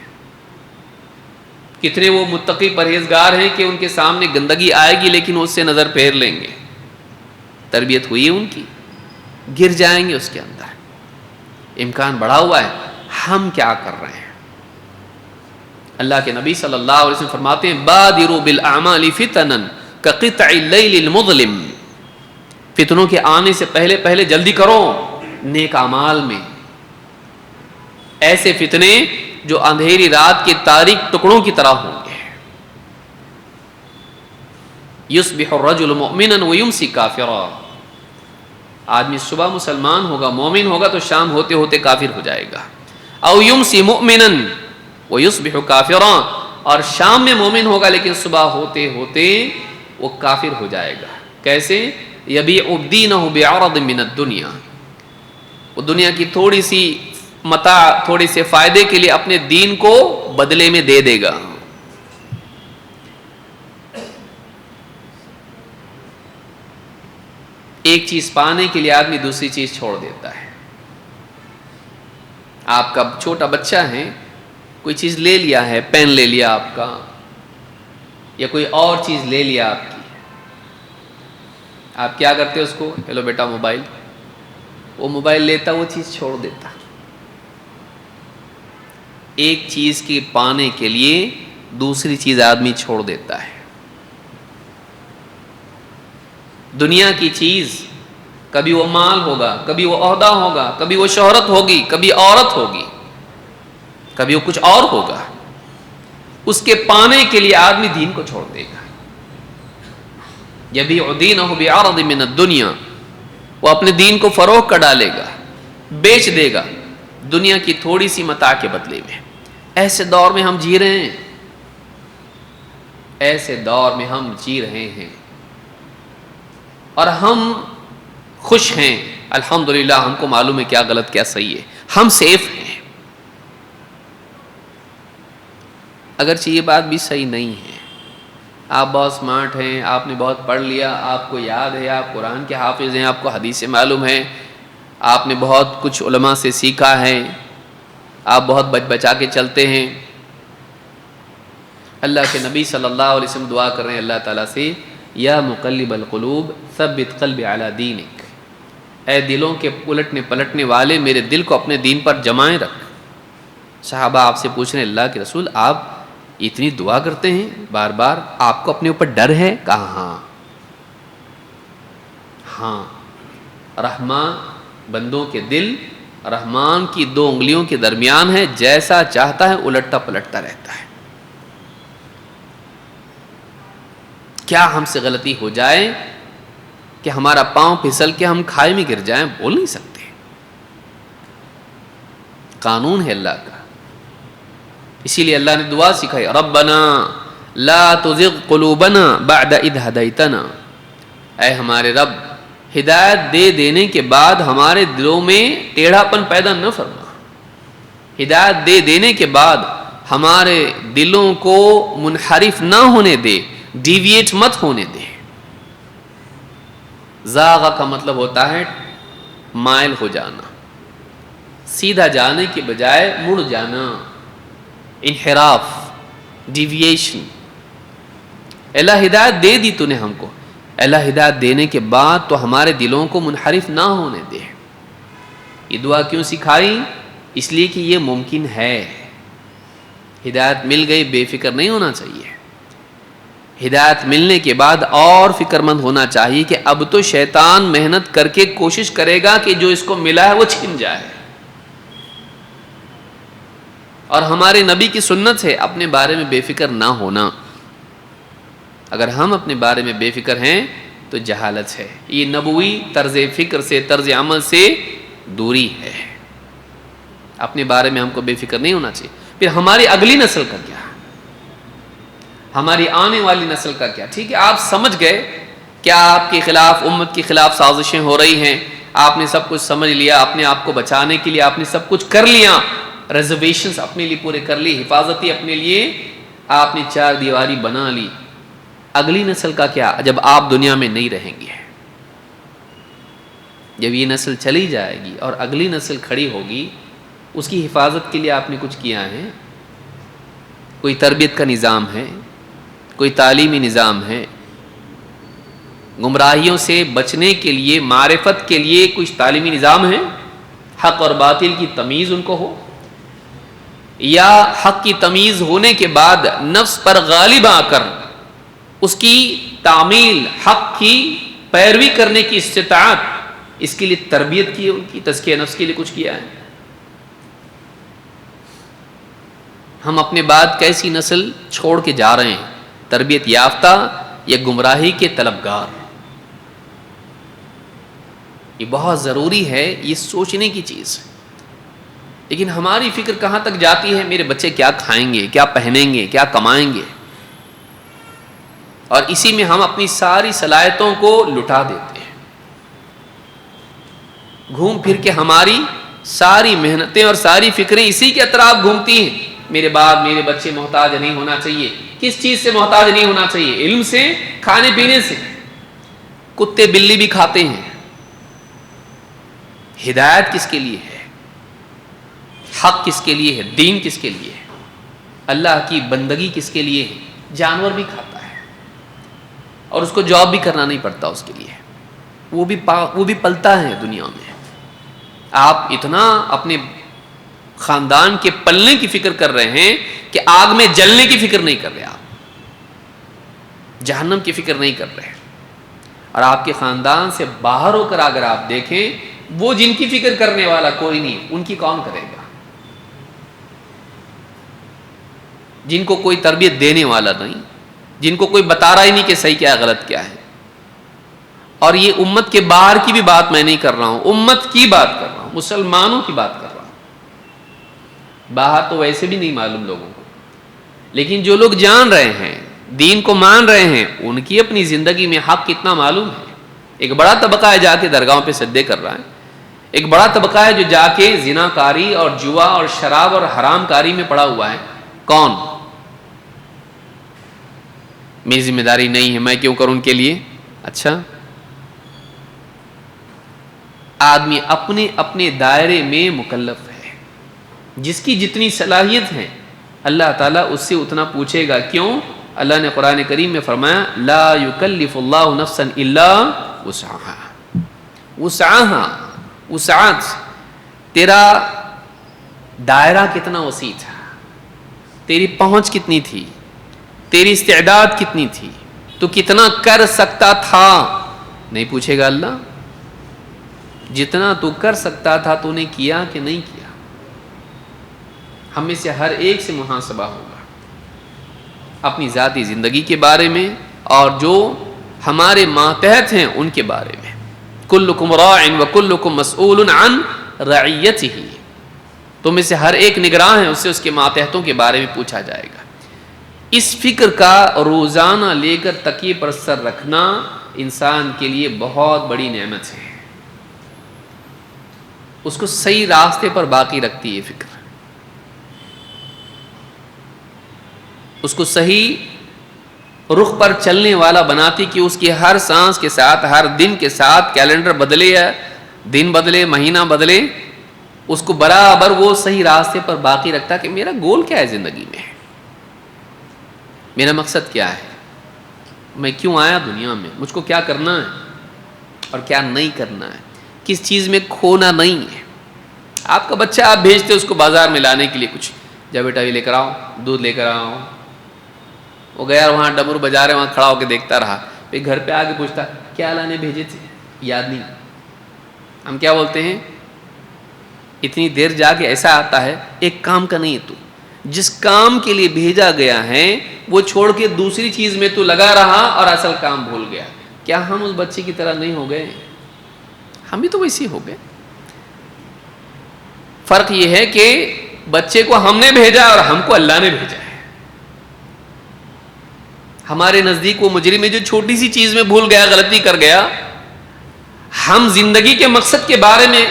کتنے وہ متقی پرہیزگار ہیں کہ ان کے سامنے گندگی آئے گی لیکن اس سے نظر پھیر لیں گے. تربیت ہوئی ہے ان کی, گر جائیں گے اس کے اندر. امکان بڑھا ہوا ہے, ہم کیا کر رہے ہیں؟ اللہ کے نبی صلی اللہ علیہ وسلم فرماتے ہیں بادروا بالاعمال فتنا کقطع اللیل المظلم. فتنوں کے آنے سے پہلے پہلے جلدی کرو نیک اعمال میں. ایسے فتنے جو اندھیری رات کے تاریک ٹکڑوں کی طرح ہوں گے. یصبح الرجل مؤمنا ویمسی کافرا. آدمی صبح مسلمان ہوگا, مومن ہوگا, تو شام ہوتے ہوتے کافر ہو جائے گا. او یمسی مؤمنا ویصبح کافرا, اور شام میں مومن ہوگا لیکن صبح ہوتے ہوتے وہ کافر ہو جائے گا. کیسے؟ یبیع دینہ بعرض من الدنیا. وہ دنیا کی تھوڑی سی متاع, تھوڑے سے فائدے کے لیے اپنے دین کو بدلے میں دے دے گا. ایک چیز پانے کے لیے آدمی دوسری چیز چھوڑ دیتا ہے. آپ کا چھوٹا بچہ ہے, کوئی چیز لے لیا ہے, پین لے لیا آپ کا, یا کوئی اور چیز لے لیا آپ کی, آپ کیا کرتے اس کو؟ ہیلو بیٹا موبائل. وہ موبائل لیتا, وہ چیز چھوڑ دیتا. ایک چیز کی پانے کے لیے دوسری چیز آدمی چھوڑ دیتا ہے. دنیا کی چیز, کبھی وہ مال ہوگا, کبھی وہ عہدہ ہوگا, کبھی وہ شہرت ہوگی, کبھی عورت ہوگی, کبھی وہ کچھ اور ہوگا. اس کے پانے کے لیے آدمی دین کو چھوڑ دے گا. یبیع دینہ بعرض من الدنیا. وہ اپنے دین کو فروغ کر ڈالے گا, بیچ دے گا دنیا کی تھوڑی سی متاع کے بدلے میں. ایسے دور میں ہم جی رہے ہیں, ایسے دور میں ہم جی رہے ہیں, اور ہم خوش ہیں الحمدللہ. ہم کو معلوم ہے کیا غلط کیا صحیح ہے, ہم سیف ہیں. اگرچہ یہ بات بھی صحیح نہیں ہے. آپ بہت سمارٹ ہیں, آپ نے بہت پڑھ لیا, آپ کو یاد ہے, آپ قرآن کے حافظ ہیں, آپ کو حدیث معلوم ہے, آپ نے بہت کچھ علماء سے سیکھا ہے, آپ بہت بچ بچا کے چلتے ہیں. اللہ کے نبی صلی اللہ علیہ وسلم دعا کر رہے ہیں اللہ تعالیٰ سے, یا مقلب القلوب ثبت قلبی علی دینک. اے دلوں کے الٹنے پلٹنے والے, میرے دل کو اپنے دین پر جمائے رکھ. صحابہ آپ سے پوچھ رہے ہیں اللہ کے رسول آپ اتنی دعا کرتے ہیں بار بار, آپ کو اپنے اوپر ڈر ہے؟ کہا ہاں. رحمان بندوں کے دل رحمان کی دو انگلیوں کے درمیان ہے, جیسا چاہتا ہے الٹتا پلٹتا رہتا ہے. کیا ہم سے غلطی ہو جائے کہ ہمارا پاؤں پھسل کے ہم کھائے میں گر جائیں؟ بول نہیں سکتے. قانون ہے اللہ کا. اسی لیے اللہ نے دعا سکھائی, ربنا لا تزغ قلوبنا بعد اذ ہدیتنا. اے ہمارے رب, ہدایت دے دینے کے بعد ہمارے دلوں میں ٹیڑھا پن پیدا نہ فرما. ہدایت دے دینے کے بعد ہمارے دلوں کو منحرف نہ ہونے دے, ڈیویٹ مت ہونے دے. زاغ کا مطلب ہوتا ہے مائل ہو جانا, سیدھا جانے کے بجائے مڑ جانا, انحراف, ڈیویشن. اللہ ہدایت دے دی تو نے ہم کو, اللہ ہدایت دینے کے بعد تو ہمارے دلوں کو منحرف نہ ہونے دے. یہ دعا کیوں سکھائی؟ اس لیے کہ یہ ممکن ہے. ہدایت مل گئی, بے فکر نہیں ہونا چاہیے. ہدایت ملنے کے بعد اور فکر مند ہونا چاہیے کہ اب تو شیطان محنت کر کے کوشش کرے گا کہ جو اس کو ملا ہے وہ چھن جائے. اور ہمارے نبی کی سنت ہے اپنے بارے میں بے فکر نہ ہونا. اگر ہم اپنے بارے میں بے فکر ہیں تو جہالت ہے. یہ نبوی طرز فکر سے, طرز عمل سے دوری ہے. اپنے بارے میں ہم کو بے فکر نہیں ہونا چاہیے. پھر ہماری اگلی نسل کا کیا, ہماری آنے والی نسل کا کیا؟ ٹھیک ہے آپ سمجھ گئے کیا آپ کے خلاف, امت کے خلاف سازشیں ہو رہی ہیں, آپ نے سب کچھ سمجھ لیا, اپنے آپ کو بچانے کے لیے آپ نے سب کچھ کر لیا, ریزرویشنز اپنے لیے پورے کر لی, حفاظتی اپنے لیے آپ نے چار دیواری بنا لی. اگلی نسل کا کیا جب آپ دنیا میں نہیں رہیں گے؟ جب یہ نسل چلی جائے گی اور اگلی نسل کھڑی ہوگی, اس کی حفاظت کے لیے آپ نے کچھ کیا ہے؟ کوئی تربیت کا نظام ہے، کوئی تعلیمی نظام ہے، گمراہیوں سے بچنے کے لیے، معرفت کے لیے کچھ تعلیمی نظام ہے، حق اور باطل کی تمیز ان کو ہو، یا حق کی تمیز ہونے کے بعد نفس پر غالب آ کر اس کی تعمیل، حق کی پیروی کرنے کی استطاعت، اس کے لیے تربیت کی، ان کی تزکیہ نفس کے لیے کچھ کیا ہے؟ ہم اپنے بعد کیسی نسل چھوڑ کے جا رہے ہیں؟ تربیت یافتہ یا گمراہی کے طلبگار؟ یہ بہت ضروری ہے، یہ سوچنے کی چیز ہے۔ لیکن ہماری فکر کہاں تک جاتی ہے؟ میرے بچے کیا کھائیں گے، کیا پہنیں گے، کیا کمائیں گے، اور اسی میں ہم اپنی ساری صلاحیتوں کو لٹا دیتے ہیں۔ گھوم پھر کے ہماری ساری محنتیں اور ساری فکریں اسی کے اطراف گھومتی ہیں۔ میرے بعد میرے بچے محتاج نہیں ہونا چاہیے۔ کس چیز سے محتاج نہیں ہونا چاہیے؟ علم سے، کھانے پینے سے۔ کتے بلی بھی کھاتے ہیں۔ ہدایت کس کے لیے ہے؟ حق کس کے لیے ہے؟ دین کس کے لیے ہے؟ اللہ کی بندگی کس کے لیے ہے؟ جانور بھی کھاتا ہے، اور اس کو جاب بھی کرنا نہیں پڑتا اس کے لیے، وہ بھی پلتا ہے دنیا میں۔ آپ اتنا اپنے خاندان کے پلنے کی فکر کر رہے ہیں کہ آگ میں جلنے کی فکر نہیں کر رہے، آپ جہنم کی فکر نہیں کر رہے۔ اور آپ کے خاندان سے باہر ہو کر اگر آپ دیکھیں، وہ جن کی فکر کرنے والا کوئی نہیں، ان کی کون کرے گا؟ جن کو کوئی تربیت دینے والا نہیں، جن کو کوئی بتا رہا ہی نہیں کہ صحیح کیا ہے، غلط کیا ہے۔ اور یہ امت کے باہر کی بھی بات میں نہیں کر رہا ہوں، امت کی بات کر رہا ہوں، مسلمانوں کی بات کر رہا ہوں۔ باہر تو ویسے بھی نہیں معلوم لوگوں کو، لیکن جو لوگ جان رہے ہیں، دین کو مان رہے ہیں، ان کی اپنی زندگی میں حق کتنا معلوم ہے۔ ایک بڑا طبقہ ہے جا کے درگاہوں پہ سجدے کر رہا ہے، ایک بڑا طبقہ ہے جو جا کے زنا کاری اور جوا اور شراب اور حرام کاری میں پڑا ہوا ہے۔ کون؟ میری ذمہ داری نہیں ہے، میں کیوں کروں ان کے لیے؟ اچھا، آدمی اپنے اپنے دائرے میں مکلف ہے، جس کی جتنی صلاحیت ہے اللہ تعالیٰ اس سے اتنا پوچھے گا۔ کیوں؟ اللہ نے قرآن کریم میں فرمایا لا یکلف اللہ نفسا الا وسعها، وسعت، تیرا دائرہ کتنا وسیع تھا، تیری پہنچ کتنی تھی، تیری استعداد کتنی تھی، تو کتنا کر سکتا تھا، نہیں پوچھے گا اللہ۔ جتنا تو کر سکتا تھا تو نے کیا کہ نہیں کیا؟ ہم میں سے ہر ایک سے محاسبہ ہوگا اپنی ذاتی زندگی کے بارے میں، اور جو ہمارے ماتحت ہیں ان کے بارے میں۔ کلکم راع وکلکم مسئول عن رعیتہ، تم میں سے ہر ایک نگراں ہے، اس سے اس کے ماتحتوں کے بارے میں پوچھا جائے گا۔ اس فکر کا روزانہ لے کر تکیے پر سر رکھنا انسان کے لیے بہت بڑی نعمت ہے، اس کو صحیح راستے پر باقی رکھتی ہے فکر، اس کو صحیح رخ پر چلنے والا بناتی کہ اس کی ہر سانس کے ساتھ، ہر دن کے ساتھ، کیلنڈر بدلے یا دن بدلے، مہینہ بدلے، اس کو برابر وہ صحیح راستے پر باقی رکھتا کہ میرا گول کیا ہے زندگی میں، میرا مقصد کیا ہے، میں کیوں آیا دنیا میں، مجھ کو کیا کرنا ہے اور کیا نہیں کرنا ہے، کس چیز میں کھونا نہیں ہے۔ آپ کا بچہ آپ بھیجتے اس کو بازار میں لانے کے لیے، کچھ جا بیٹا یہ لے کر آؤ، دودھ لے کر آؤ، وہ گیا وہاں ڈمرو بجا رہے، وہاں کھڑا ہو کے دیکھتا رہا، پھر گھر پہ آ کے پوچھتا کیا لانے بھیجے تھے، یاد نہیں۔ ہم کیا بولتے ہیں؟ اتنی دیر جا کے ایسا آتا ہے، ایک کام کا نہیں ہے، تو جس کام کے لیے بھیجا گیا ہے وہ چھوڑ کے دوسری چیز میں تو لگا رہا اور اصل کام بھول گیا۔ کیا ہم اس بچے کی طرح نہیں ہو گئے؟ ہم بھی تو ویسے ہو گئے۔ فرق یہ ہے کہ بچے کو ہم نے بھیجا اور ہم کو اللہ نے بھیجا ہے۔ ہمارے نزدیک وہ مجرم ہے جو چھوٹی سی چیز میں بھول گیا، غلطی کر گیا، ہم زندگی کے مقصد کے بارے میں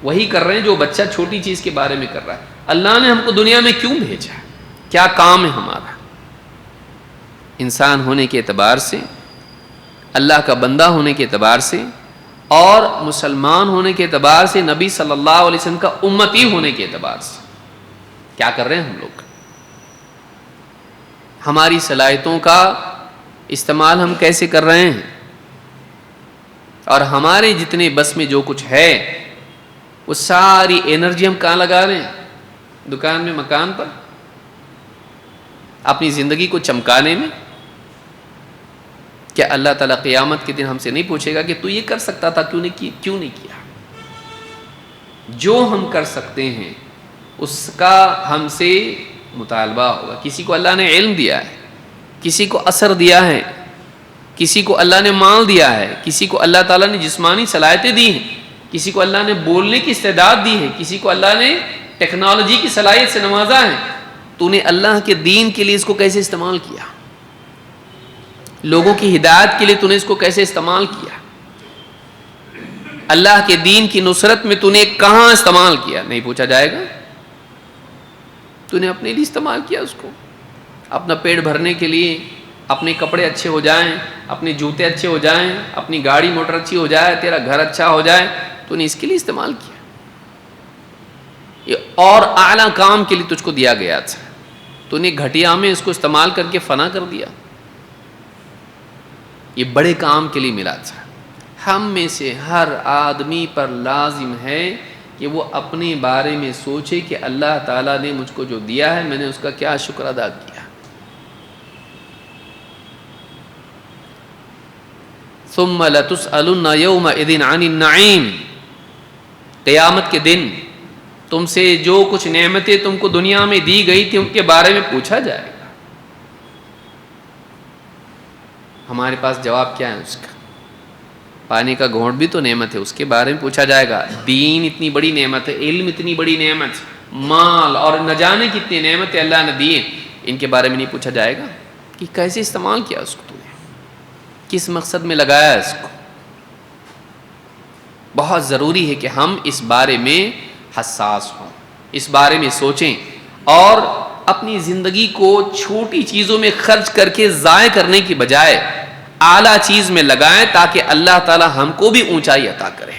وہی کر رہے ہیں جو بچہ چھوٹی چیز کے بارے میں کر رہا ہے۔ اللہ نے ہم کو دنیا میں کیوں بھیجا؟ کیا کام ہے ہمارا؟ انسان ہونے کے اعتبار سے، اللہ کا بندہ ہونے کے اعتبار سے، اور مسلمان ہونے کے اعتبار سے، نبی صلی اللہ علیہ وسلم کا امتی ہونے کے اعتبار سے کیا کر رہے ہیں ہم لوگ؟ ہماری صلاحیتوں کا استعمال ہم کیسے کر رہے ہیں، اور ہمارے جتنے بس میں جو کچھ ہے وہ ساری انرجی ہم کہاں لگا رہے ہیں؟ دکان میں، مکان پر، اپنی زندگی کو چمکانے میں؟ کیا اللہ تعالیٰ قیامت کے دن ہم سے نہیں پوچھے گا کہ تو یہ کر سکتا تھا، کیوں نہیں کیا؟ جو ہم کر سکتے ہیں اس کا ہم سے مطالبہ ہوگا. کسی کو اللہ نے علم دیا ہے، کسی کو اثر دیا ہے، کسی کو اللہ نے مال دیا ہے، کسی کو اللہ تعالیٰ نے جسمانی صلاحیتیں دی ہیں، کسی کو اللہ نے بولنے کی استعداد دی ہے، کسی کو اللہ نے ٹیکنالوجی کی صلاحیت سے نوازا ہے. تو نے اللہ کے دین کے لیے اس کو کیسے استعمال کیا؟ لوگوں کی ہدایت کے لیے تو نے اس کو کیسے استعمال کیا؟ اللہ کے دین کی نصرت میں تو نے کہاں استعمال کیا؟ نہیں پوچھا جائے گا. تو نے اپنے لیے استعمال کیا اس کو، اپنا پیٹ بھرنے کے لیے، اپنے کپڑے اچھے ہو جائیں، اپنے جوتے اچھے ہو جائیں، اپنی گاڑی موٹر اچھی ہو جائے، تیرا گھر اچھا ہو جائے، تو نے اس کے لیے استعمال کیا. یہ اور اعلیٰ کام کے لیے تجھ کو دیا گیا تھا، تو نے گھٹیا میں اس کو استعمال کر کے فنا کر دیا. یہ بڑے کام کے لیے ملا تھا. ہم میں سے ہر آدمی پر لازم ہے کہ وہ اپنے بارے میں سوچے کہ اللہ تعالیٰ نے مجھ کو جو دیا ہے میں نے اس کا کیا شکر ادا کیا. ثم لتسألن یومئذ عن النعیم، قیامت کے دن تم سے جو کچھ نعمتیں تم کو دنیا میں دی گئی تھی ان کے بارے میں پوچھا جائے گا. ہمارے پاس جواب کیا ہے اس کا؟ پانی کا گھونٹ بھی تو نعمت ہے، اس کے بارے میں پوچھا جائے گا. دین اتنی بڑی نعمت ہے، علم اتنی بڑی نعمت، مال اور نہ جانے کتنی نعمتیں اللہ نے دی ہیں، ان کے بارے میں نہیں پوچھا جائے گا کہ کیسے استعمال کیا اس کو، تو نے کس مقصد میں لگایا اس کو. بہت ضروری ہے کہ ہم اس بارے میں حساس ہوں، اس بارے میں سوچیں، اور اپنی زندگی کو چھوٹی چیزوں میں خرچ کر کے ضائع کرنے کی بجائے اعلیٰ چیز میں لگائیں، تاکہ اللہ تعالی ہم کو بھی اونچائی عطا کرے،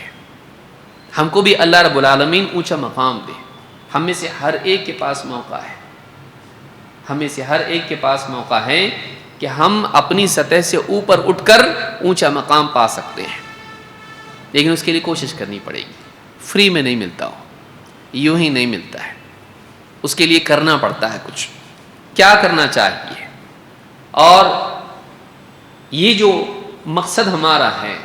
ہم کو بھی اللہ رب العالمین اونچا مقام دے. ہم میں سے ہر ایک کے پاس موقع ہے، ہم میں سے ہر ایک کے پاس موقع ہے کہ ہم اپنی سطح سے اوپر اٹھ کر اونچا مقام پا سکتے ہیں، لیکن اس کے لیے کوشش کرنی پڑے گی. فری میں نہیں ملتا ہو، یوں ہی نہیں ملتا ہے، اس کے لیے کرنا پڑتا ہے کچھ. کیا کرنا چاہیے؟ اور یہ جو مقصد ہمارا ہے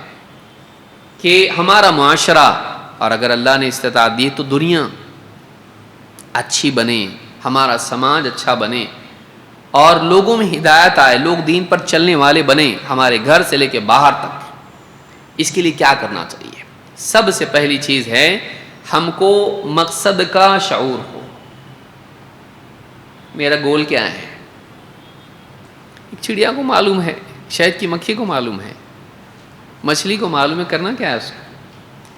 کہ ہمارا معاشرہ، اور اگر اللہ نے استطاعت دی تو دنیا اچھی بنے، ہمارا سماج اچھا بنے، اور لوگوں میں ہدایت آئے، لوگ دین پر چلنے والے بنے، ہمارے گھر سے لے کے باہر تک. اس کے لیے کیا کرنا چاہیے؟ سب سے پہلی چیز ہے ہم کو مقصد کا شعور ہو. میرا گول کیا ہے؟ ایک چڑیا کو معلوم ہے، شہد کی مکھی کو معلوم ہے، مچھلی کو معلوم ہے، کرنا کیا ہے اس کو؟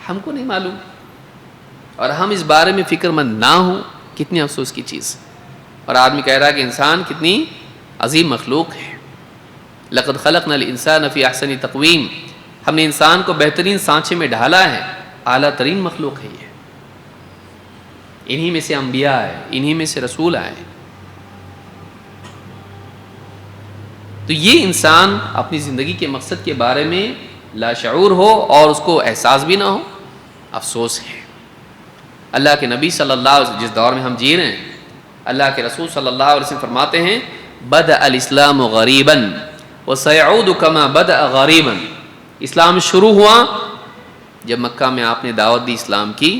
ہم کو نہیں معلوم، اور ہم اس بارے میں فکر مند نہ ہوں، کتنی افسوس کی چیز. اور آدمی کہہ رہا ہے کہ انسان کتنی عظیم مخلوق ہے. لقد خلقنا الانسان فی احسن تقویم، ہم نے انسان کو بہترین سانچے میں ڈھالا ہے، اعلیٰ ترین مخلوق ہے یہ. انہی میں سے انبیاء آئے، انہی میں سے رسول آئے. تو یہ انسان اپنی زندگی کے مقصد کے بارے میں لاشعور ہو اور اس کو احساس بھی نہ ہو، افسوس ہے. اللہ کے نبی صلی اللہ علیہ وسلم، جس دور میں ہم جی رہے ہیں، اللہ کے رسول صلی اللہ علیہ وسلم فرماتے ہیں بدأ الاسلام غریبا وسيعود كما بدأ غریبا. اسلام شروع ہوا جب مکہ میں آپ نے دعوت دی اسلام کی،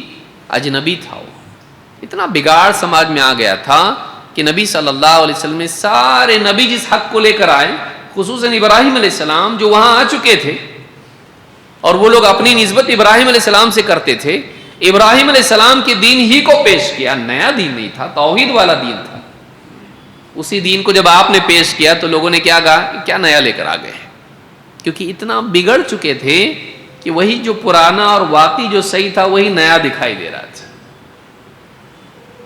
اجنبی تھا، وہ اتنا بگاڑ سماج میں آ گیا تھا کہ نبی صلی اللہ علیہ وسلم نے سارے نبی جس حق کو لے کر آئے، خصوصاً ابراہیم علیہ السلام جو وہاں آ چکے تھے، اور وہ لوگ اپنی نسبت ابراہیم علیہ السلام سے کرتے تھے، ابراہیم علیہ السلام کے دین ہی کو پیش کیا. نیا دین نہیں تھا، توحید والا دین تھا. اسی دین کو جب آپ نے پیش کیا تو لوگوں نے کیا کہا کہ کیا نیا لے کر آ گئے، کیونکہ اتنا بگڑ چکے تھے کہ وہی جو پرانا اور واقعی جو صحیح تھا وہی نیا دکھائی دے رہا تھا.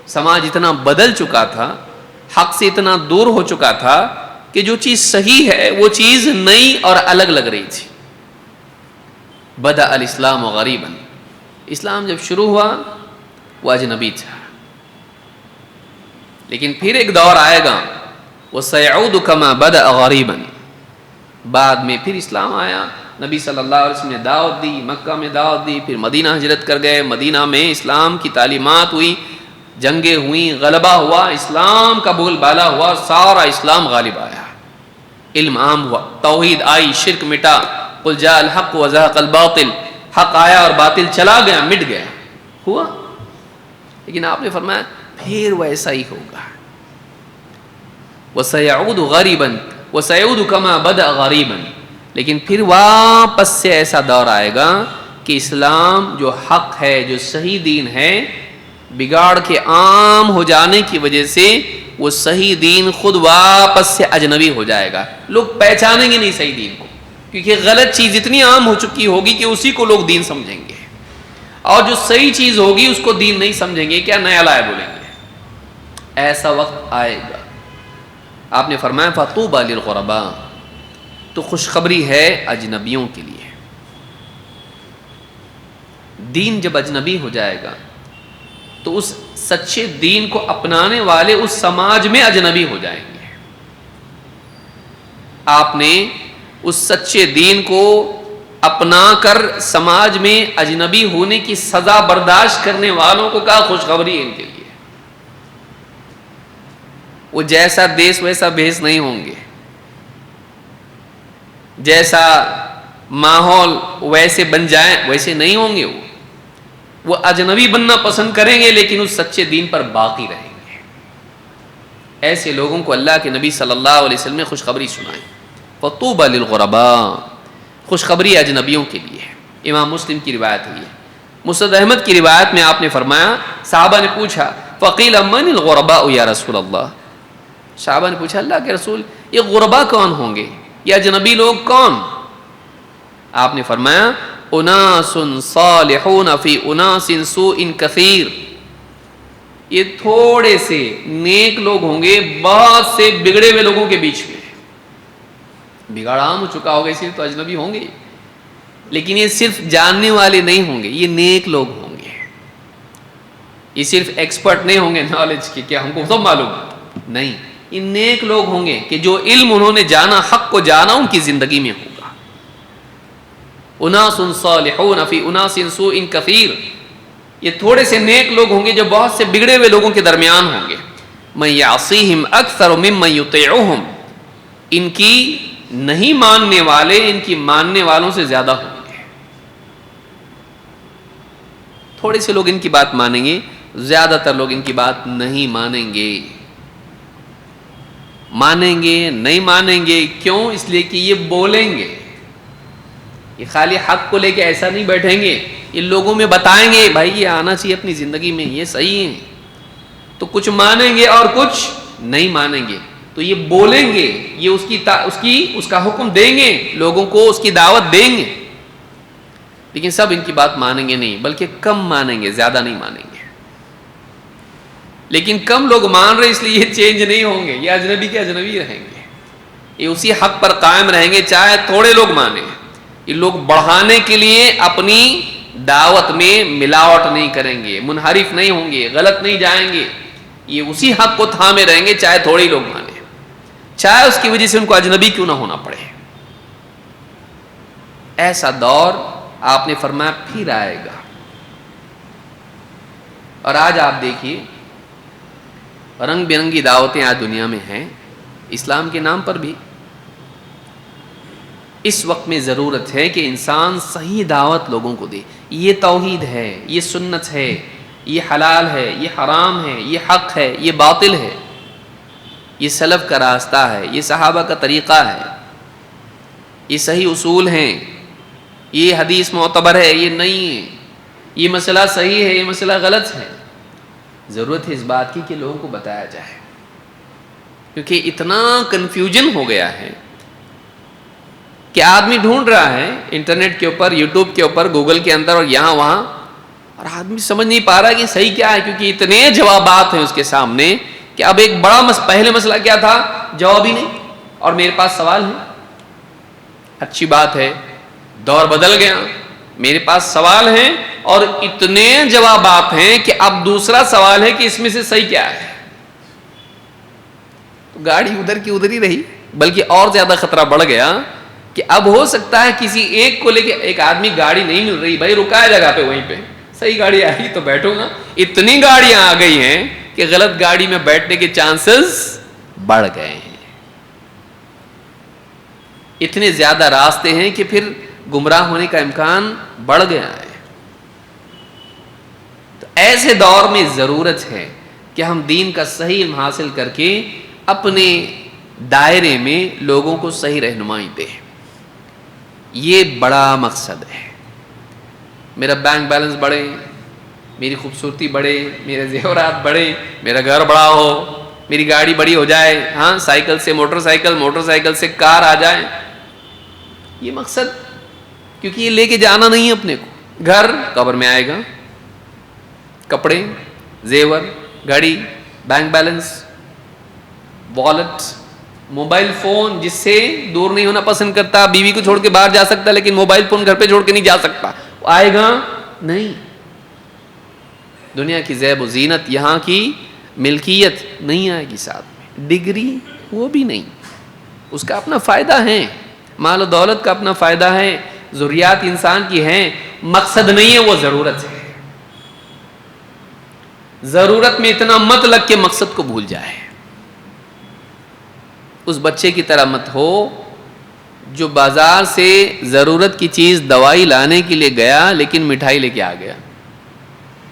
سماج اتنا بدل چکا تھا، حق سے اتنا دور ہو چکا تھا کہ جو چیز صحیح ہے وہ چیز نئی اور الگ لگ رہی تھی. بدأ الاسلام غریبا، اسلام جب شروع ہوا وہ اجنبی تھا. لیکن پھر ایک دور آئے گا وَسَيَعُودُ كَمَا بَدَأَ غَرِيبًا. بعد میں پھر اسلام آیا، نبی صلی اللہ علیہ وسلم نے دعوت دی، مکہ میں دعوت دی، پھر مدینہ ہجرت کر گئے، مدینہ میں اسلام کی تعلیمات ہوئی، جنگیں ہوئیں، غلبہ ہوا، اسلام کا بول بالا ہوا، سارا اسلام غالب آیا، علم عام ہوا، توحید آئی، شرک مٹا، قل جاء الحق وزهق الباطل، حق آیا اور باطل چلا گیا، مٹ گیا، ہوا. لیکن آپ نے فرمایا پھر ویسا ہی ہوگا. وَسَيَعُودُ غَرِيبًا وَسَيَعُودُ كَمَا بَدَأَ غَرِيبًا. لیکن پھر واپس سے ایسا دور آئے گا کہ اسلام جو حق ہے، جو صحیح دین ہے، بگاڑ کے عام ہو جانے کی وجہ سے وہ صحیح دین خود واپس سے اجنبی ہو جائے گا. لوگ پہچانیں گے نہیں صحیح دین کو، کیونکہ غلط چیز اتنی عام ہو چکی ہوگی کہ اسی کو لوگ دین سمجھیں گے، اور جو صحیح چیز ہوگی اس کو دین نہیں سمجھیں گے، کیا نیا لایا بولیں گے. ایسا وقت آئے گا. آپ نے فرمایا فَطُوبَى لِلْغُرَبَاءِ، تو خوشخبری ہے اجنبیوں کے لیے. دین جب اجنبی ہو جائے گا تو اس سچے دین کو اپنانے والے اس سماج میں اجنبی ہو جائیں گے. آپ نے اس سچے دین کو اپنا کر سماج میں اجنبی ہونے کی سزا برداشت کرنے والوں کو کہا خوشخبری ہے ان کے لیے. وہ جیسا دیس ویسا بھیس نہیں ہوں گے، جیسا ماحول ویسے بن جائیں ویسے نہیں ہوں گے. وہ اجنبی بننا پسند کریں گے لیکن اس سچے دین پر باقی رہیں گے. ایسے لوگوں کو اللہ کے نبی صلی اللہ علیہ وسلم نے خوشخبری سنائی. فَطُوبَى لِلْغُرَبَاءِ، خوشخبری اجنبیوں کے لیے. امام مسلم کی روایت ہے. مسند احمد کی روایت میں آپ نے فرمایا، صحابہ نے پوچھا فَقِيلَ مَنِ الْغُرَبَاءُ یا رسول اللہ. صحابہ نے پوچھا اللہ کے رسول یہ غربا کون ہوں گے، یہ اجنبی لوگ کون؟ آپ نے فرمایا اناس صالحون فی اناس سوء کثیر، یہ تھوڑے سے نیک لوگ ہوں گے بہت سے بگڑے ہوئے لوگوں کے بیچ میں. بگاڑ عام ہو چکا ہوگا اسی لیے تو اجنبی ہوں گے، لیکن یہ صرف جاننے والے نہیں ہوں گے، یہ نیک لوگ ہوں گے. یہ صرف ایکسپرٹ نہیں ہوں گے نالج کے، کیا ہم کو سب معلوم نہیں. یہ نیک لوگ ہوں گے کہ جو علم انہوں نے جانا، حق کو جانا، ان کی زندگی میں ہوگا. اناس صالحون فی اناس سوء کثیر، یہ تھوڑے سے نیک لوگ ہوں گے جو بہت سے بگڑے ہوئے لوگوں کے درمیان ہوں گے. من یعصیہم اکثر ممن یطیعہم، ان کی نہیں ماننے والے ان کی ماننے والوں سے زیادہ ہوں گے. تھوڑے سے لوگ ان کی بات مانیں گے، زیادہ تر لوگ ان کی بات نہیں مانیں گے. مانیں گے نہیں مانیں گے کیوں؟ اس لیے کہ یہ بولیں گے، یہ خالی حق کو لے کے ایسا نہیں بیٹھیں گے، یہ لوگوں میں بتائیں گے بھائی یہ آنا چاہیے اپنی زندگی میں، یہ صحیح ہے. تو کچھ مانیں گے اور کچھ نہیں مانیں گے. تو یہ بولیں گے، یہ اس کا حکم دیں گے، لوگوں کو اس کی دعوت دیں گے، لیکن سب ان کی بات مانیں گے نہیں، بلکہ کم مانیں گے، زیادہ نہیں مانیں گے. لیکن کم لوگ مان رہے اس لیے یہ چینج نہیں ہوں گے، یہ اجنبی کے اجنبی رہیں گے، یہ اسی حق پر قائم رہیں گے چاہے تھوڑے لوگ مانیں. یہ لوگ بڑھانے کے لیے اپنی دعوت میں ملاوٹ نہیں کریں گے، منحرف نہیں ہوں گے، غلط نہیں جائیں گے. یہ اسی حق کو تھامے رہیں گے چاہے تھوڑے لوگ مانیں، چاہے اس کی وجہ سے ان کو اجنبی کیوں نہ ہونا پڑے. ایسا دور آپ نے فرمایا پھر آئے گا. اور آج آپ دیکھیے رنگ برنگی دعوتیں آج دنیا میں ہیں اسلام کے نام پر بھی. اس وقت میں ضرورت ہے کہ انسان صحیح دعوت لوگوں کو دے. یہ توحید ہے، یہ سنت ہے، یہ حلال ہے، یہ حرام ہے، یہ حق ہے، یہ باطل ہے، یہ سلف کا راستہ ہے، یہ صحابہ کا طریقہ ہے، یہ صحیح اصول ہیں، یہ حدیث معتبر ہے، یہ نہیں ہے، یہ مسئلہ صحیح ہے، یہ مسئلہ غلط ہے. ضرورت ہے اس بات کی کہ لوگوں کو بتایا جائے، کیونکہ اتنا کنفیوژن ہو گیا ہے کہ آدمی ڈھونڈ رہا ہے انٹرنیٹ کے اوپر، یوٹیوب کے اوپر، گوگل کے اندر اور یہاں وہاں، اور آدمی سمجھ نہیں پا رہا کہ صحیح کیا ہے، کیونکہ اتنے جوابات ہیں اس کے سامنے کہ اب ایک بڑا پہلے مسئلہ کیا تھا، جواب ہی نہیں، اور میرے پاس سوال ہے. اچھی بات ہے، دور بدل گیا، میرے پاس سوال ہیں اور اتنے جوابات ہیں کہ اب دوسرا سوال ہے کہ اس میں سے صحیح کیا ہے. تو گاڑی ادھر کی ادھر ہی رہی، بلکہ اور زیادہ خطرہ بڑھ گیا کہ اب ہو سکتا ہے کسی ایک کو لے کے، ایک آدمی گاڑی نہیں مل رہی، بھائی رکا ہے جگہ پہ، وہیں پہ صحیح گاڑی آئی تو بیٹھوں گا، اتنی گاڑیاں آ گئی ہیں کہ غلط گاڑی میں بیٹھنے کے چانسز بڑھ گئے ہیں، اتنے زیادہ راستے ہیں کہ پھر گمراہ ہونے کا امکان بڑھ گیا ہے۔ تو ایسے دور میں ضرورت ہے کہ ہم دین کا صحیح علم حاصل کر کے اپنے دائرے میں لوگوں کو صحیح رہنمائی دیں، یہ بڑا مقصد ہے۔ میرا بینک بیلنس بڑھے، میری خوبصورتی بڑھے، میرے زیورات بڑھے، میرا گھر بڑا ہو، میری گاڑی بڑی ہو جائے، ہاں سائیکل سے موٹر سائیکل، موٹر سائیکل سے کار آ جائے، یہ مقصد، کیونکہ یہ لے کے جانا نہیں ہے اپنے کو، گھر قبر میں آئے گا، کپڑے، زیور، گھڑی، bank balance, wallet, mobile phone جس سے دور نہیں ہونا پسند کرتا، بیوی کو چھوڑ کے باہر جا سکتا لیکن موبائل فون گھر پہ چھوڑ کے نہیں جا سکتا، آئے گا نہیں، دنیا کی زیب و زینت، یہاں کی ملکیت نہیں آئے گی ساتھ میں، ڈگری وہ بھی نہیں، اس کا اپنا فائدہ ہے، مال و دولت کا اپنا فائدہ ہے، ضروریات انسان کی ہیں، مقصد نہیں ہے، وہ ضرورت ہے۔ ضرورت میں اتنا مت لگ کے مقصد کو بھول جائے، اس بچے کی طرح مت ہو جو بازار سے ضرورت کی چیز دوائی لانے کے لیے گیا لیکن مٹھائی لے کے آ گیا،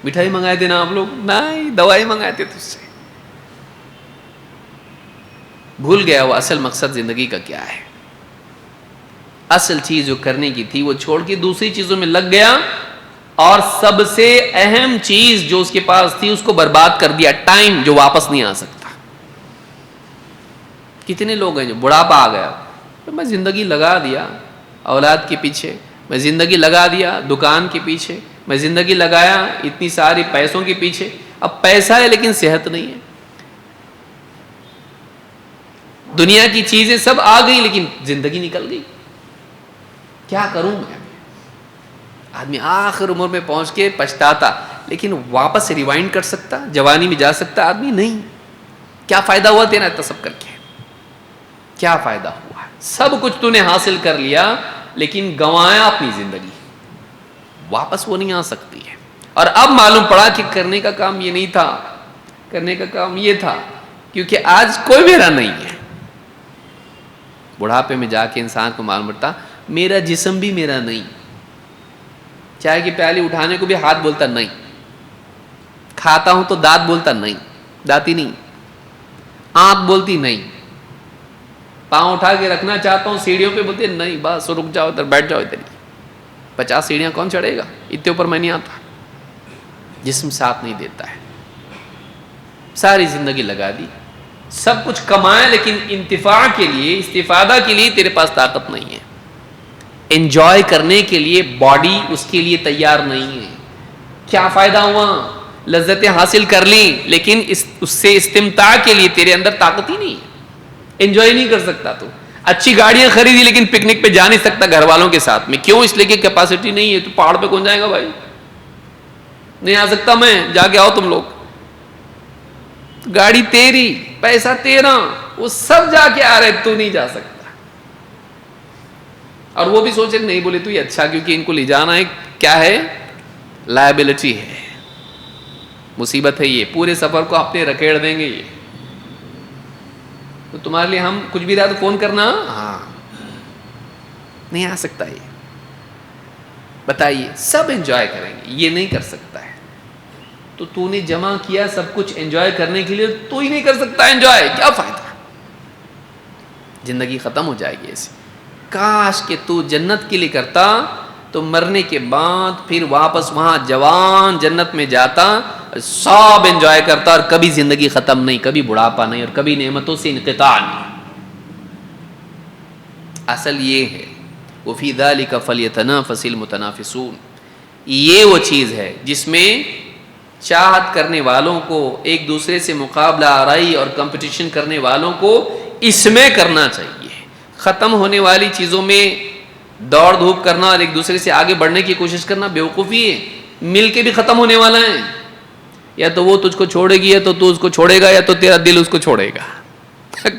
مٹھائی منگائے تھے نا آپ لوگ، نہیں دوائی منگائے تھے تجھ سے، بھول گیا وہ اصل مقصد زندگی کا کیا ہے، اصل چیز جو کرنے کی تھی وہ چھوڑ کے دوسری چیزوں میں لگ گیا، اور سب سے اہم چیز جو اس کے پاس تھی اس کو برباد کر دیا، ٹائم جو واپس نہیں آ سکتا۔ کتنے لوگ ہیں جو بڑھاپا آ گیا، تو میں زندگی لگا دیا اولاد کے پیچھے، میں زندگی لگا دیا دکان کے پیچھے، میں زندگی لگایا اتنی ساری پیسوں کے پیچھے، اب پیسہ ہے لیکن صحت نہیں ہے، دنیا کی چیزیں سب آ گئی لیکن زندگی نکل گئی، کیا کروں میں؟ آدمی آخر عمر میں پہنچ کے پچھتاتا، لیکن واپس ریوائنڈ کر سکتا، جوانی میں جا سکتا آدمی نہیں، کیا فائدہ ہوا تیرا اتنا سب کر کے، کیا فائدہ ہوا؟ سب کچھ تو نے حاصل کر لیا لیکن گنوایا اپنی زندگی، واپس وہ نہیں آ سکتی ہے۔ اور اب معلوم پڑا کہ کرنے کا کام یہ نہیں تھا، کرنے کا کام یہ تھا، کیونکہ آج کوئی میرا نہیں ہے۔ بڑھاپے میں جا کے انسان کو معلوم پڑتا میرا جسم بھی میرا نہیں، چائے کی پیالی اٹھانے کو بھی ہاتھ بولتا نہیں، کھاتا ہوں تو دانت بولتا نہیں، دانتی نہیں، آنکھ بولتی نہیں، پاؤں اٹھا کے رکھنا چاہتا ہوں سیڑھیوں پہ بولتے نہیں، بس رک جاؤ ادھر، بیٹھ جاؤ ادھر ہی، 50 سیڑھیاں کون چڑھے گا، اتنے اوپر میں نہیں آتا، جسم ساتھ نہیں دیتا ہے، ساری زندگی لگا دی، سب کچھ کمایا لیکن انتفاع کے لیے، استفادہ کے لیے تیرے پاس طاقت نہیں ہے، انجوائے کرنے کے لیے باڈی اس کے لیے تیار نہیں ہے، کیا فائدہ ہوا؟ لذتیں حاصل کر لیں لیکن اس سے استمتاع کے لیے تیرے اندر طاقت ہی نہیں ہے، انجوائے نہیں کر سکتا، تو اچھی گاڑیاں خریدی لیکن پکنک پہ جا نہیں سکتا گھر والوں کے ساتھ میں، کیوں؟ اس لیے کہ کیپیسٹی نہیں ہے، تو پہاڑ پہ کون جائے گا بھائی، نہیں آ سکتا میں، جا کے آؤ تم لوگ، گاڑی تیری، پیسہ تیرا، وہ سب جا کے آ رہے، تو نہیں جا سکتا، اور وہ بھی سوچے نہیں، بولے تو یہ اچھا، کیونکہ ان کو لے جانا ہے، کیا ہے؟ لائبلٹی ہے، مصیبت ہے، یہ پورے سفر کو اپنے رکھیڑ دیں گے، یہ تو تمہارے لیے ہم کچھ بھی رہا تو فون کرنا، ہاں نہیں آ سکتا، یہ بتائیے، سب انجوائے کریں گے، یہ نہیں کر سکتا ہے، تو نے جمع کیا سب کچھ انجوائے کرنے کے لیے، تو ہی نہیں کر سکتا انجوائے، کیا فائدہ؟ زندگی ختم ہو جائے گی ایسے۔ کاش کہ تو جنت کے لیے کرتا تو مرنے کے بعد پھر واپس وہاں جوان جنت میں جاتا، سب انجوائے کرتا، اور کبھی زندگی ختم نہیں، کبھی بڑھاپا نہیں، اور کبھی نعمتوں سے انقطاع نہیں۔ اصل یہ ہے، وَفِي ذَلِكَ فَلْيَتَنَافَسِ الْمُتَنَافِسُونَ، یہ وہ چیز ہے جس میں چاہت کرنے والوں کو، ایک دوسرے سے مقابلہ آرائی اور کمپٹیشن کرنے والوں کو اس میں کرنا چاہیے۔ ختم ہونے والی چیزوں میں دوڑ دھوپ کرنا اور ایک دوسرے سے آگے بڑھنے کی کوشش کرنا بیوقوفی ہے، مل کے بھی ختم ہونے والا ہے، یا تو وہ تجھ کو چھوڑے گی، یا تو تو اس کو چھوڑے گا، یا تو تیرا دل اس کو چھوڑے گا،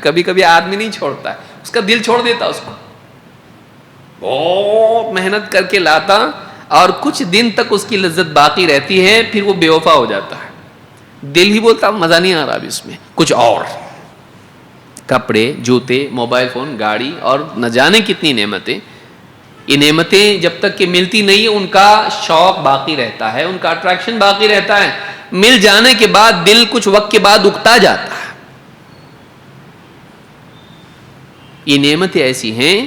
کبھی کبھی آدمی نہیں چھوڑتا ہے، اس کا دل چھوڑ دیتا اس کو، بہت محنت کر کے لاتا اور کچھ دن تک اس کی لذت باقی رہتی ہے، پھر وہ بے وفا ہو جاتا ہے، دل ہی بولتا مزہ نہیں آ رہا ابھی اس میں، کچھ اور، کپڑے، جوتے، موبائل فون، گاڑی اور نہ جانے کتنی نعمتیں. یہ نعمتیں جب تک کہ ملتی نہیں ان کا شوق باقی رہتا ہے، ان کا اٹریکشن باقی رہتا ہے، مل جانے کے بعد دل کچھ وقت کے بعد اکتا جاتا ہے. یہ نعمتیں ایسی ہیں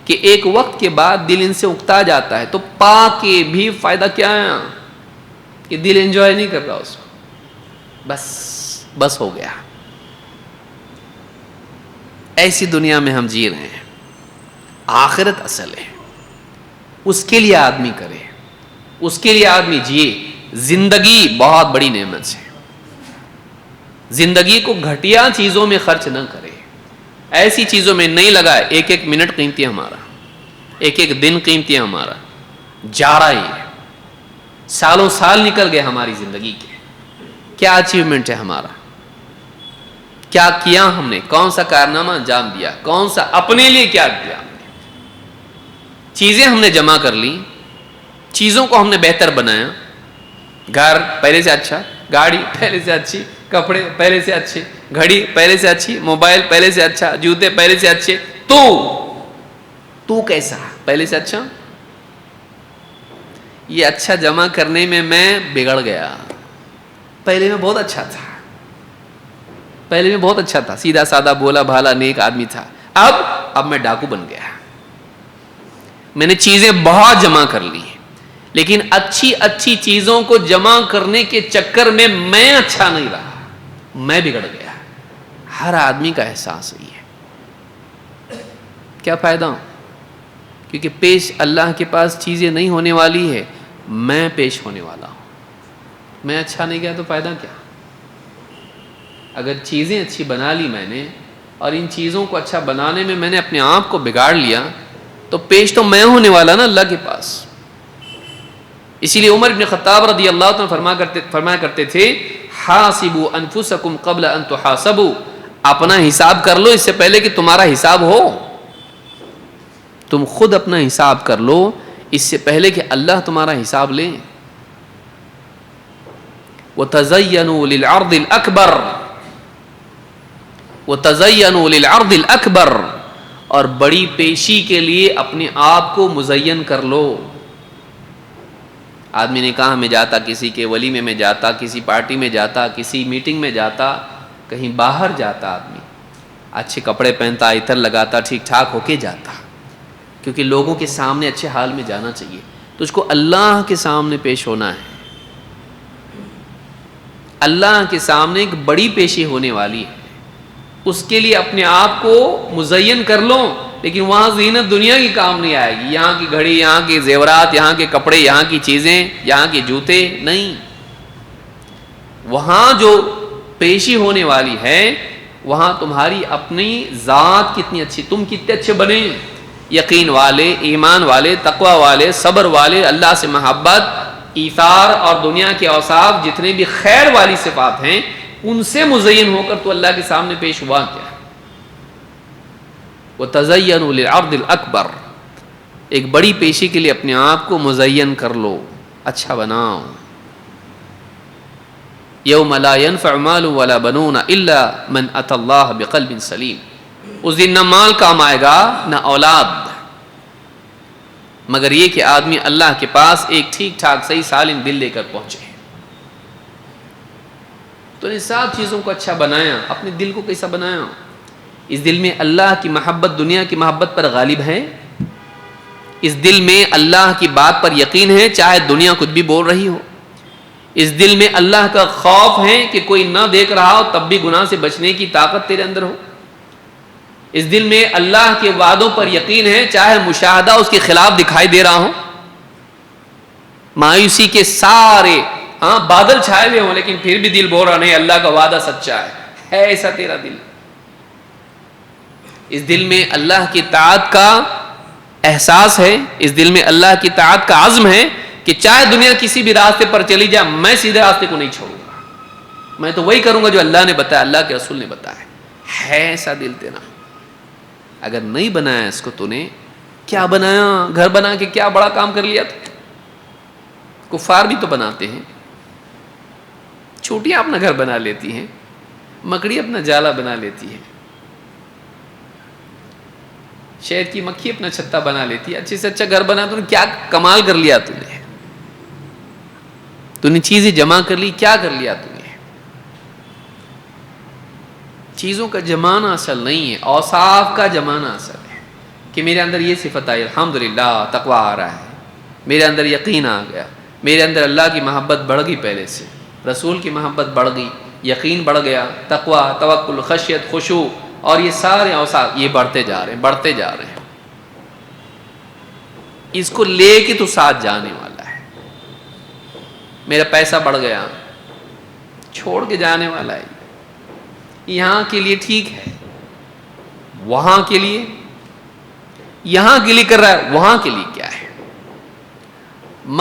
کہ ایک وقت کے بعد دل ان سے اکتا جاتا ہے، تو پا کے بھی فائدہ کیا ہے کہ دل انجوائے نہیں کر رہا اس کو، بس ہو گیا. ایسی دنیا میں ہم جی رہے ہیں. آخرت اصل ہے، اس کے لیے آدمی کرے، اس کے لیے آدمی جیے. زندگی بہت بڑی نعمت ہے، زندگی کو گھٹیا چیزوں میں خرچ نہ کرے، ایسی چیزوں میں نہیں لگائے. ایک ایک منٹ قیمتی ہے ہمارا، ایک ایک دن قیمتی ہے ہمارا، جا رہا ہی ہے، سالوں سال نکل گئے ہماری زندگی کے. کیا اچیومنٹ ہے ہمارا، کیا کیا ہم نے، کون سا کارنامہ انجام دیا، کون سا اپنے لیے کیا کیا ہم نے. چیزیں ہم نے جمع کر لی، چیزوں کو ہم نے بہتر بنایا، گھر پہلے سے اچھا، گاڑی پہلے سے اچھی، کپڑے پہلے سے اچھے، گھڑی پہلے سے اچھی، موبائل پہلے سے اچھا، جوتے پہلے سے اچھے. تو کیسا پہلے سے اچھا؟ یہ اچھا جمع کرنے میں بگڑ گیا. پہلے میں بہت اچھا تھا، پہلے میں بہت اچھا تھا، سیدھا سادہ بولا بھالا نیک آدمی تھا. اب میں ڈاکو بن گیا. میں نے چیزیں بہت جمع کر لی، لیکن اچھی چیزوں کو جمع کرنے کے چکر میں اچھا نہیں رہا، میں بگڑ گیا. ہر آدمی کا احساس ہے. کیا فائدہ؟ کیونکہ پیش اللہ کے پاس چیزیں نہیں ہونے والی ہے، میں پیش ہونے والا ہوں. میں اچھا نہیں گیا تو فائدہ کیا؟ اگر چیزیں اچھی بنا لی میں نے، اور ان چیزوں کو اچھا بنانے میں نے اپنے آپ کو بگاڑ لیا، تو پیش تو میں ہونے والا نا اللہ کے پاس. اسی لیے عمر بن خطاب رضی اللہ عنہ فرمایا کرتے تھے، حاسبوا انفسکم قبل ان تحاسبوا. اپنا حساب کر لو اس سے پہلے کہ تمہارا حساب ہو. تم خود اپنا حساب کر لو اس سے پہلے کہ اللہ تمہارا حساب لے. وَتَزَيَّنُوا لِلْعَرْضِ الْأَكْبَرِ، وَتَزَيَّنُوا لِلْعَرْضِ الْأَكْبَرِ، اور بڑی پیشی کے لیے اپنے آپ کو مزین کر لو. آدمی نے کہا میں جاتا، کسی کے ولیمے میں جاتا، کسی پارٹی میں جاتا، کسی میٹنگ میں جاتا، کہیں باہر جاتا، آدمی اچھے کپڑے پہنتا، عطر لگاتا، ٹھیک ٹھاک ہو کے جاتا، کیونکہ لوگوں کے سامنے اچھے حال میں جانا چاہیے. تو اس کو اللہ کے سامنے پیش ہونا ہے. اللہ کے سامنے ایک بڑی پیشی ہونے والی ہے، اس کے لیے اپنے آپ کو مزین کر لو. لیکن وہاں زینت دنیا کی کام نہیں آئے گی، یہاں کی گھڑی، یہاں کے زیورات، یہاں کے کپڑے، یہاں کی چیزیں، یہاں کے جوتے نہیں. وہاں جو پیشی ہونے والی ہے، وہاں تمہاری اپنی ذات کتنی اچھی، تم کتنے اچھے بنے، یقین والے، ایمان والے، تقوی والے، صبر والے، اللہ سے محبت، ایثار اور دنیا کے اوصاف جتنے بھی خیر والی صفات ہیں ان سے مزین ہو کر تو اللہ کے سامنے پیش ہوا کیا. وَتَزَيَّنُوا لِلْعَرْضِ الْأَكْبَرِ، ایک بڑی پیشی کے لیے اپنے آپ کو مزین کر لو، اچھا بناؤ. یوم لا ينفع مال ولا بنون الا من اتى اللہ بقلب سلیم. اس دن نہ مال کام آئے گا نہ اولاد، مگر یہ کہ آدمی اللہ کے پاس ایک ٹھیک ٹھاک صحیح سالم دل لے کر پہنچے. تو ان سب چیزوں کو اچھا بنایا. اپنے دل کو کیسا بنایا؟ اس دل میں اللہ کی محبت دنیا کی محبت پر غالب ہے. اس دل میں اللہ کی بات پر یقین ہے چاہے دنیا کچھ بھی بول رہی ہو. اس دل میں اللہ کا خوف ہے کہ کوئی نہ دیکھ رہا ہو تب بھی گناہ سے بچنے کی طاقت تیرے اندر ہو. اس دل میں اللہ کے وعدوں پر یقین ہے چاہے مشاہدہ اس کے خلاف دکھائی دے رہا ہو. مایوسی کے سارے بادل چھائے ہوئے ہوں لیکن پھر بھی دل بول رہا نہیں اللہ کا وعدہ سچا ہے ایسا تیرا دل. اس دل میں اللہ کی طاعت کا احساس ہے. اس دل میں اللہ کی طاعت کا عزم ہے کہ چاہے دنیا کسی بھی راستے پر چلی جائے میں سیدھے راستے کو نہیں چھوڑوں گا. میں تو وہی کروں گا جو اللہ نے بتایا، اللہ کے رسول نے بتایا. ہے ایسا دل تیرا؟ اگر نہیں بنایا اس کو تو نے کیا بنایا؟ گھر بنا کے کیا بڑا کام کر لیا؟ کفار بھی تو بناتے ہیں، چھوٹیاں اپنا گھر بنا لیتی ہیں، مکڑی اپنا جالا بنا لیتی ہے، شہد کی مکھی اپنا چھتا بنا لیتی ہے، اچھے سے اچھا گھر بنا، تو نے کیا کمال کر لیا؟ تو نے چیزیں جمع کر لی، کیا کر لیا؟ تو نے چیزوں کا جمانا اصل نہیں ہے، اوصاف کا جمانا اصل ہے، کہ میرے اندر یہ صفت آئی، الحمدللہ تقویٰ آ رہا ہے، میرے اندر یقین آ گیا، میرے اندر اللہ کی محبت بڑھ گئی، پہلے سے رسول کی محبت بڑھ گئی، یقین بڑھ گیا، تقویٰ، توکل، خشیت، خشوع، اور یہ سارے اوصاف یہ بڑھتے جا رہے ہیں، بڑھتے جا رہے ہیں۔ اس کو لے کے تو ساتھ جانے والا ہے۔ میرا پیسہ بڑھ گیا، چھوڑ کے جانے والا ہے۔ یہاں کے لیے ٹھیک ہے، وہاں کے لیے، یہاں کے لیے کر رہا ہے، وہاں کے لیے کیا ہے؟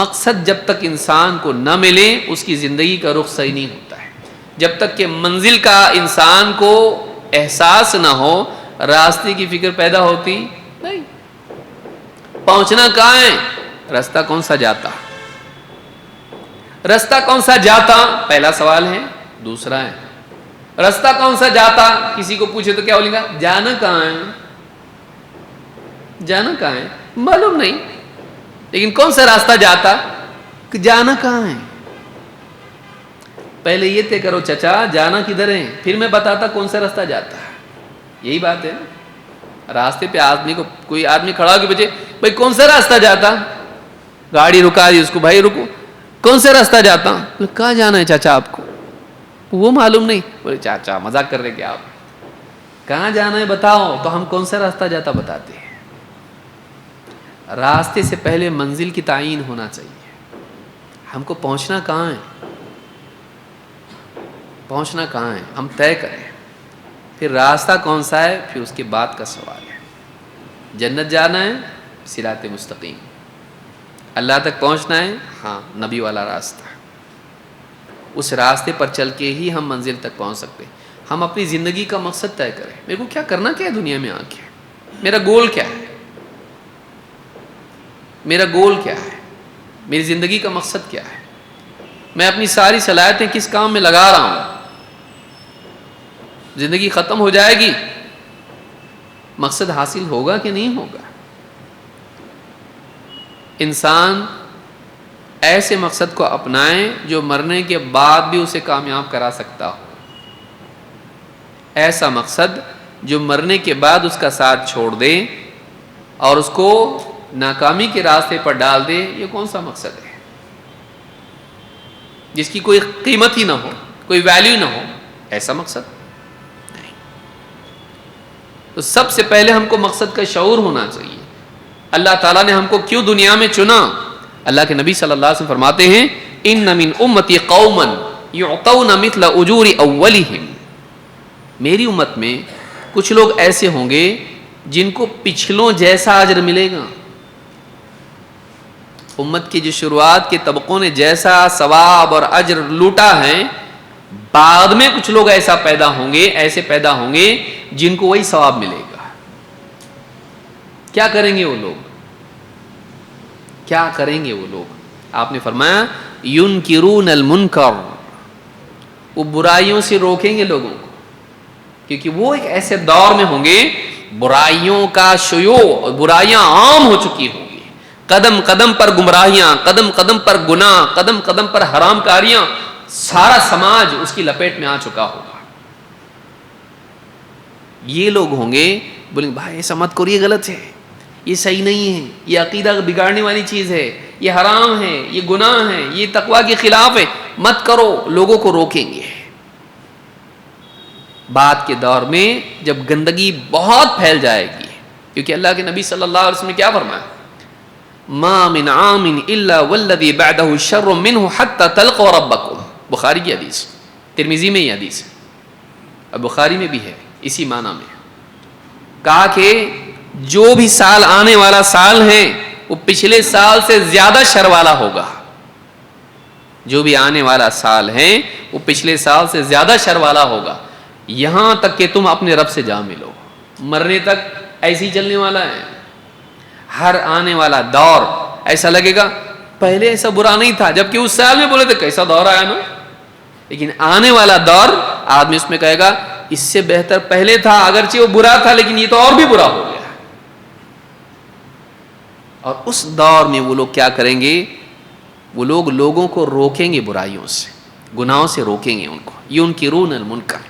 مقصد جب تک انسان کو نہ ملے اس کی زندگی کا رخ صحیح نہیں ہوتا ہے۔ جب تک کہ منزل کا انسان کو احساس نہ ہو، راستے کی فکر پیدا ہوتی نہیں۔ پہنچنا کہاں ہے؟ راستہ کون سا جاتا؟ راستہ کون سا جاتا پہلا سوال ہے۔ دوسرا ہے راستہ کون سا جاتا؟ کسی کو پوچھے تو کیا بولے گا؟ جانا کہاں ہے؟ جانا کہاں ہے معلوم نہیں، لیکن کون سا راستہ جاتا؟ کہ جانا کہاں ہے؟ پہلے یہ طے کرو چچا جانا کدھر ہے، پھر میں بتاتا کون سا راستہ جاتا ہے۔ یہی بات ہے نا، راستے پہ آدمی کو کوئی آدمی کھڑا ہو کے پوچھے بھائی کون سا راستہ جاتا، گاڑی رکا دی اس کو، بھائی رکو، کون سا راستہ جاتا؟ کہاں جانا ہے چاچا آپ کو؟ وہ معلوم نہیں۔ بولے چاچا مذاق کر رہے کیا آپ؟ کہاں جانا ہے بتاؤ تو ہم کون سا راستہ جاتا بتاتے ہیں۔ راستے سے پہلے منزل کی تعین ہونا چاہیے، ہم کو پہنچنا کہاں ہے، پہنچنا کہاں ہے ہم طے کریں، پھر راستہ کون سا ہے پھر اس کے بعد کا سوال ہے۔ جنت جانا ہے، صراط مستقیم، اللہ تک پہنچنا ہے، ہاں نبی والا راستہ، اس راستے پر چل کے ہی ہم منزل تک پہنچ سکتے ہیں۔ ہم اپنی زندگی کا مقصد طے کریں، میرے کو کیا کرنا کیا ہے دنیا میں آ کے، میرا گول کیا ہے، میرا گول کیا ہے، میری زندگی کا مقصد کیا ہے، میں اپنی ساری صلاحیتیں کس کام میں لگا رہا ہوں۔ زندگی ختم ہو جائے گی، مقصد حاصل ہوگا کہ نہیں ہوگا؟ انسان ایسے مقصد کو اپنائیں جو مرنے کے بعد بھی اسے کامیاب کرا سکتا ہو، ایسا مقصد جو مرنے کے بعد اس کا ساتھ چھوڑ دے اور اس کو ناکامی کے راستے پر ڈال دے۔ یہ کون سا مقصد ہے جس کی کوئی قیمت ہی نہ ہو، کوئی ویلیو نہ ہو؟ ایسا مقصد نہیں۔ تو سب سے پہلے ہم کو مقصد کا شعور ہونا چاہیے۔ اللہ تعالیٰ نے ہم کو کیوں دنیا میں چنا؟ اللہ کے نبی صلی اللہ علیہ وسلم فرماتے ہیں ان من امتی قوما یعطون مثل اجور اولہم، میری امت میں کچھ لوگ ایسے ہوں گے جن کو پچھلوں جیسا اجر ملے گا۔ امت کی جو شروعات کے طبقوں نے جیسا ثواب اور اجر لوٹا ہے، بعد میں کچھ لوگ ایسا پیدا ہوں گے، ایسے پیدا ہوں گے جن کو وہی ثواب ملے گا۔ کیا کریں گے وہ لوگ؟ کیا کریں گے وہ لوگ؟ آپ نے فرمایا ينکرون المنکر، وہ برائیوں سے روکیں گے لوگوں کو، کیونکہ وہ ایک ایسے دور میں ہوں گے برائیوں کا شیوع، برائیاں عام ہو چکی ہوں گی، قدم قدم پر گمراہیاں، قدم قدم پر گناہ، قدم قدم پر حرام کاریاں، سارا سماج اس کی لپیٹ میں آ چکا ہوگا۔ یہ لوگ ہوں گے بولیں بھائی ایسا مت کرو، یہ غلط ہے، یہ صحیح نہیں ہے، یہ عقیدہ بگاڑنے والی چیز ہے، یہ حرام ہے، یہ گناہ ہے، یہ تقویٰ کے خلاف ہے، مت کرو، لوگوں کو روکیں گے۔ بعد کے دور میں جب گندگی بہت پھیل جائے گی، کیونکہ اللہ کے نبی صلی اللہ علیہ وسلم نے کیا فرمایا؟ ما من عام الا والذی بعدہ شر منہ حتی تلقوا ربکم، بخاری کی حدیث، ترمذی میں یہ حدیث ہے اور بخاری میں بھی ہے اسی معنی میں۔ کہا کہ جو بھی سال آنے والا سال ہے وہ پچھلے سال سے زیادہ شر والا ہوگا، جو بھی آنے والا سال ہے وہ پچھلے سال سے زیادہ شر والا ہوگا۔ یہاں تک کہ تم اپنے رب سے جا ملو. مرنے تک ایسے ہی چلنے والا ہے. ہر آنے والا دور ایسا لگے گا پہلے ایسا برا نہیں تھا، جبکہ اس سال میں بولے تھے کیسا دور آیا نا. لیکن آنے والا دور آدمی اس میں کہے گا اس سے بہتر پہلے تھا، اگرچہ وہ برا تھا لیکن یہ تو اور بھی برا ہو گیا. اور اس دور میں وہ لوگ کیا کریں گے؟ وہ لوگ لوگوں کو روکیں گے برائیوں سے، گناہوں سے روکیں گے ان کو. ینکرون المنکر،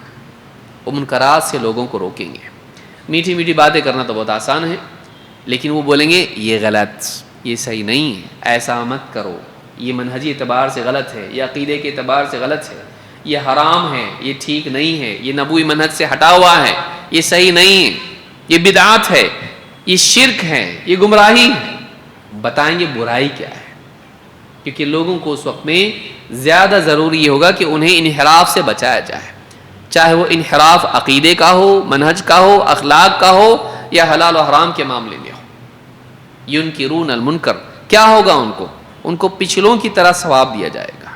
وہ منکرات سے لوگوں کو روکیں گے. میٹھی میٹھی باتیں کرنا تو بہت آسان ہے، لیکن وہ بولیں گے یہ غلط، یہ صحیح نہیں ہے، ایسا مت کرو، یہ منہجی اعتبار سے غلط ہے، یہ عقیدے کے اعتبار سے غلط ہے، یہ حرام ہے، یہ ٹھیک نہیں ہے، یہ نبوی منہج سے ہٹا ہوا ہے، یہ صحیح نہیں ہے، یہ بدعات ہے، یہ شرک ہے، یہ گمراہی ہے. بتائیں گے برائی کیا ہے. کیونکہ لوگوں کو اس وقت میں زیادہ ضروری یہ ہوگا کہ انہیں انحراف سے بچایا جائے، چاہے وہ انحراف عقیدے کا ہو، منہج کا ہو، اخلاق کا ہو، یا حلال و حرام کے معاملے میں ہو. ینکرون المنکر، کیا ہوگا ان کو پچھلوں کی طرح ثواب دیا جائے گا.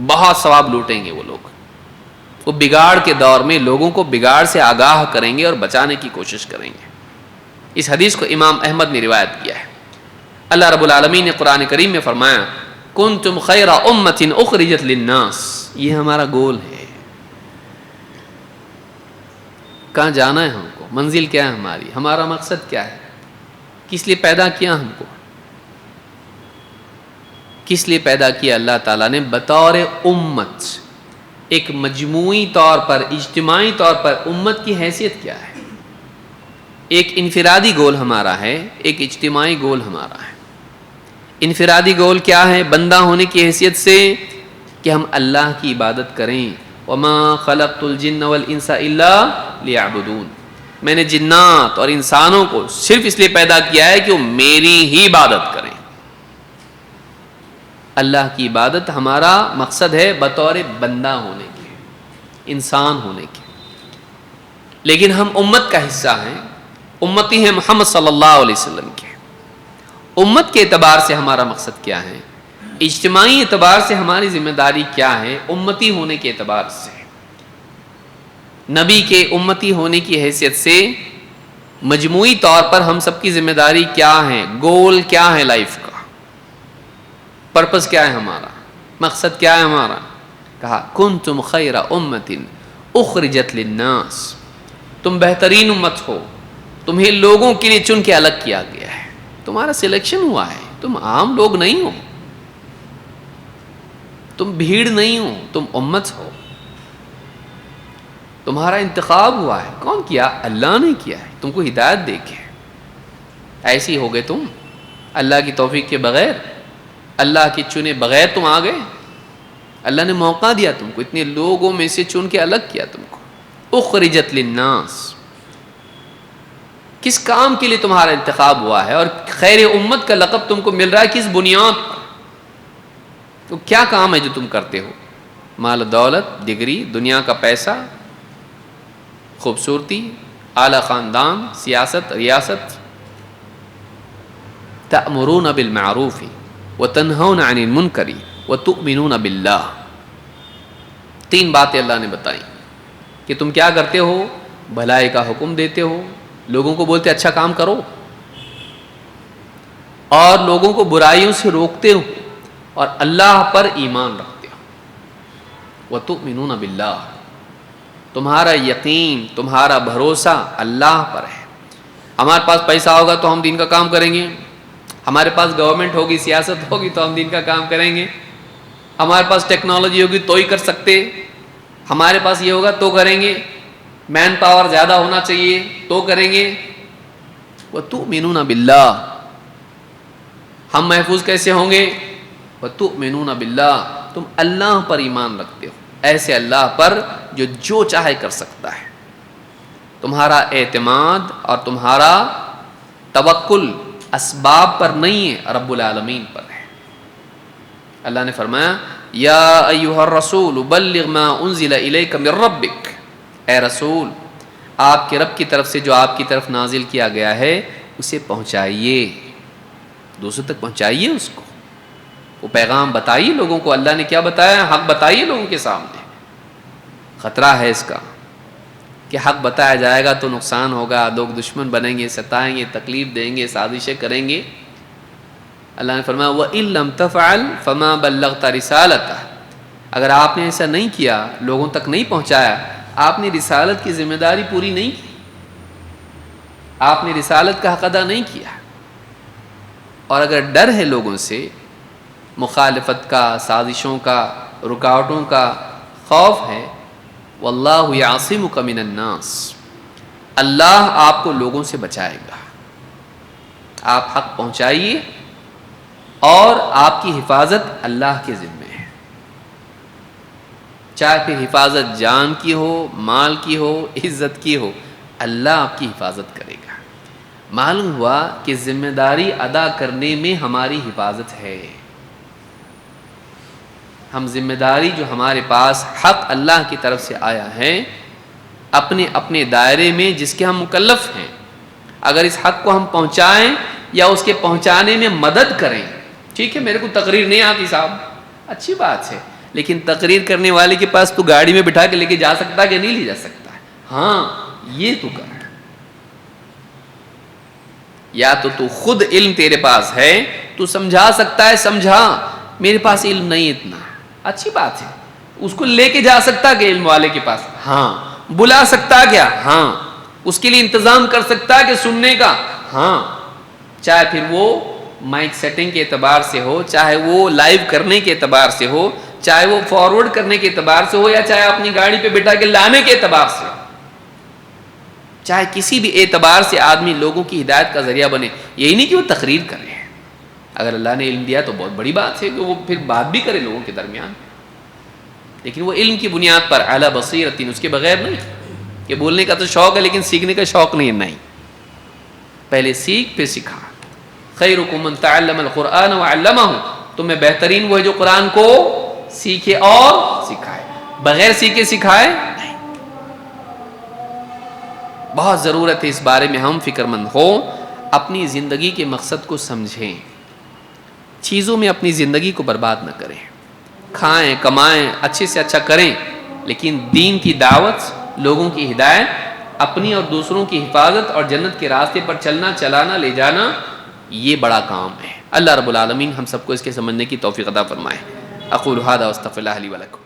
بہت ثواب لوٹیں گے وہ لوگ. وہ بگاڑ کے دور میں لوگوں کو بگاڑ سے آگاہ کریں گے اور بچانے کی کوشش کریں گے. اس حدیث کو امام احمد نے روایت کیا ہے. اللہ رب العالمین نے قرآن کریم میں فرمایا کنتم خیر امۃ اخرجت للناس. یہ ہمارا گول ہے، کہاں جانا ہے ہم کو، منزل کیا ہے ہماری، ہمارا مقصد کیا ہے، کس لیے پیدا کیا ہم کو، کس لیے پیدا کیا اللہ تعالیٰ نے بطور امت. ایک مجموعی طور پر، اجتماعی طور پر امت کی حیثیت کیا ہے. ایک انفرادی گول ہمارا ہے، ایک اجتماعی گول ہمارا ہے. انفرادی گول کیا ہے؟ بندہ ہونے کی حیثیت سے کہ ہم اللہ کی عبادت کریں. وما خلقت الجن والانس الا لیعبدون. میں نے جنات اور انسانوں کو صرف اس لیے پیدا کیا ہے کہ وہ میری ہی عبادت کریں. اللہ کی عبادت ہمارا مقصد ہے بطور بندہ ہونے کے، انسان ہونے کے. لیکن ہم امت کا حصہ ہیں، امتی ہیں محمد صلی اللہ علیہ وسلم کے. امت کے اعتبار سے ہمارا مقصد کیا ہے، اجتماعی اعتبار سے ہماری ذمہ داری کیا ہے، امتی ہونے کے اعتبار سے، نبی کے امتی ہونے کی حیثیت سے مجموعی طور پر ہم سب کی ذمہ داری کیا ہے، گول کیا ہے، لائف کا پرپس کیا ہے، ہمارا مقصد کیا ہے ہمارا. کہا کنتم خیر امۃ اخرجت للناس. تم بہترین امت ہو، تمہیں لوگوں کے لیے چن کے الگ کیا گیا ہے، تمہارا سلیکشن ہوا ہے. تم عام لوگ نہیں ہو، تم بھیڑ نہیں ہو، تم امت ہو. تمہارا انتخاب ہوا ہے. کون کیا؟ اللہ نے کیا ہے، تم کو ہدایت دے کے. ایسی ہو گئے تم اللہ کی توفیق کے بغیر، اللہ کے چنے بغیر تم آ گئے. اللہ نے موقع دیا تم کو، اتنے لوگوں میں سے چن کے الگ کیا تم کو. اخرجت للناس. کس کام کے لیے تمہارا انتخاب ہوا ہے، اور خیر امت کا لقب تم کو مل رہا ہے کس بنیاد پر؟ تو کیا کام ہے جو تم کرتے ہو؟ مال دولت، ڈگری، دنیا کا پیسہ، خوبصورتی، اعلیٰ خاندان، سیاست، ریاست. تأمرون بالمعروف وتنہون عن المنکر وتؤمنون باللہ. 3 باتیں اللہ نے بتائیں کہ تم کیا کرتے ہو. بھلائی کا حکم دیتے ہو، لوگوں کو بولتے اچھا کام کرو، اور لوگوں کو برائیوں سے روکتے ہو، اور اللہ پر ایمان رکھتے ہو. وتؤمنون باللہ. تمہارا یقین، تمہارا بھروسہ اللہ پر ہے. ہمارے پاس پیسہ ہوگا تو ہم دین کا کام کریں گے، ہمارے پاس گورنمنٹ ہوگی، سیاست ہوگی تو ہم دین کا کام کریں گے، ہمارے پاس ٹیکنالوجی ہوگی تو ہی کر سکتے، ہمارے پاس یہ ہوگا تو کریں گے، مین پاور زیادہ ہونا چاہیے تو کریں گے. وتؤمنون باللہ. ہم محفوظ کیسے ہوں گے؟ وتؤمنون باللہ. تم اللہ پر ایمان رکھتے ہو، ایسے اللہ پر جو چاہے کر سکتا ہے. تمہارا اعتماد اور تمہارا توکل اسباب پر نہیں ہے، رب العالمین پر ہے. اللہ نے فرمایا یا ایھا الرسول بلغ ما انزل الیک من ربک. اے رسول، آپ کے رب کی طرف سے جو آپ کی طرف نازل کیا گیا ہے اسے پہنچائیے، دوسروں تک پہنچائیے اس کو. وہ پیغام بتائیے لوگوں کو. اللہ نے کیا بتایا؟ حق بتائیے لوگوں کے سامنے. خطرہ ہے اس کا. کہ حق بتایا جائے گا تو نقصان ہوگا، لوگ دشمن بنیں گے، ستائیں گے، تکلیف دیں گے، سازشیں کریں گے. اللہ نے فرمایا وَإِن لَّمْ تَفْعَلْ فَمَا بَلَّغْتَ رِسَالَتَهُ، اگر آپ نے ایسا نہیں کیا، لوگوں تک نہیں پہنچایا، آپ نے رسالت کی ذمہ داری پوری نہیں کی، آپ نے رسالت کا حق ادا نہیں کیا. اور اگر ڈر ہے لوگوں سے، مخالفت کا، سازشوں کا، رکاوٹوں کا خوف ہے، واللہ یعصمک من الناس، اللہ آپ کو لوگوں سے بچائے گا. آپ حق پہنچائیے اور آپ کی حفاظت اللہ کے ذمے ہے، چاہے پھر حفاظت جان کی ہو، مال کی ہو، عزت کی ہو، اللہ آپ کی حفاظت کرے گا. معلوم ہوا کہ ذمہ داری ادا کرنے میں ہماری حفاظت ہے. ہم ذمہ داری جو ہمارے پاس حق اللہ کی طرف سے آیا ہے، اپنے اپنے دائرے میں جس کے ہم مکلف ہیں، اگر اس حق کو ہم پہنچائیں یا اس کے پہنچانے میں مدد کریں. ٹھیک ہے، میرے کو تقریر نہیں آتی صاحب، اچھی بات ہے، لیکن تقریر کرنے والے کے پاس تو گاڑی میں بٹھا کے لے کے جا سکتا ہے کہ نہیں لے جا سکتا ہے؟ ہاں، یہ تو کر. یا تو خود علم تیرے پاس ہے، تو سمجھا سکتا ہے، سمجھا. میرے پاس علم نہیں اتنا، اچھی بات ہے، اس کو لے کے جا سکتا کہ علم والے کے پاس؟ ہاں. بلا سکتا کیا؟ ہاں. اس کے لیے انتظام کر سکتا کہ سننے کا؟ ہاں. چاہے پھر وہ مائک سیٹنگ کے اعتبار سے ہو، چاہے وہ لائیو کرنے کے اعتبار سے ہو، چاہے وہ فارورڈ کرنے کے اعتبار سے ہو، یا چاہے اپنی گاڑی پہ بٹھا کے لانے کے اعتبار سے ہو، چاہے کسی بھی اعتبار سے آدمی لوگوں کی ہدایت کا ذریعہ بنے. یہی نہیں کہ وہ تقریر کرے، اگر اللہ نے علم دیا تو بہت بڑی بات ہے کہ وہ پھر بات بھی کرے لوگوں کے درمیان، لیکن وہ علم کی بنیاد پر اعلیٰ بصیرت، اس کے بغیر نہیں. کہ بولنے کا تو شوق ہے لیکن سیکھنے کا شوق نہیں. پہلے سیکھ پھر سکھا. خیرکم من تعلم القرآن وعلمہ، تم میں بہترین وہ ہے جو قرآن کو سیکھے اور سکھائے، بغیر سیکھے سکھائے نہیں. بہت ضرورت ہے اس بارے میں ہم فکر مند ہوں، اپنی زندگی کے مقصد کو سمجھیں، چیزوں میں اپنی زندگی کو برباد نہ کریں. کھائیں، کمائیں، اچھے سے اچھا کریں، لیکن دین کی دعوت، لوگوں کی ہدایت، اپنی اور دوسروں کی حفاظت اور جنت کے راستے پر چلنا، چلانا، لے جانا، یہ بڑا کام ہے. اللہ رب العالمین ہم سب کو اس کے سمجھنے کی توفیق عطا فرمائے. اقول ھذا واستغفر اللہ لی ولکم.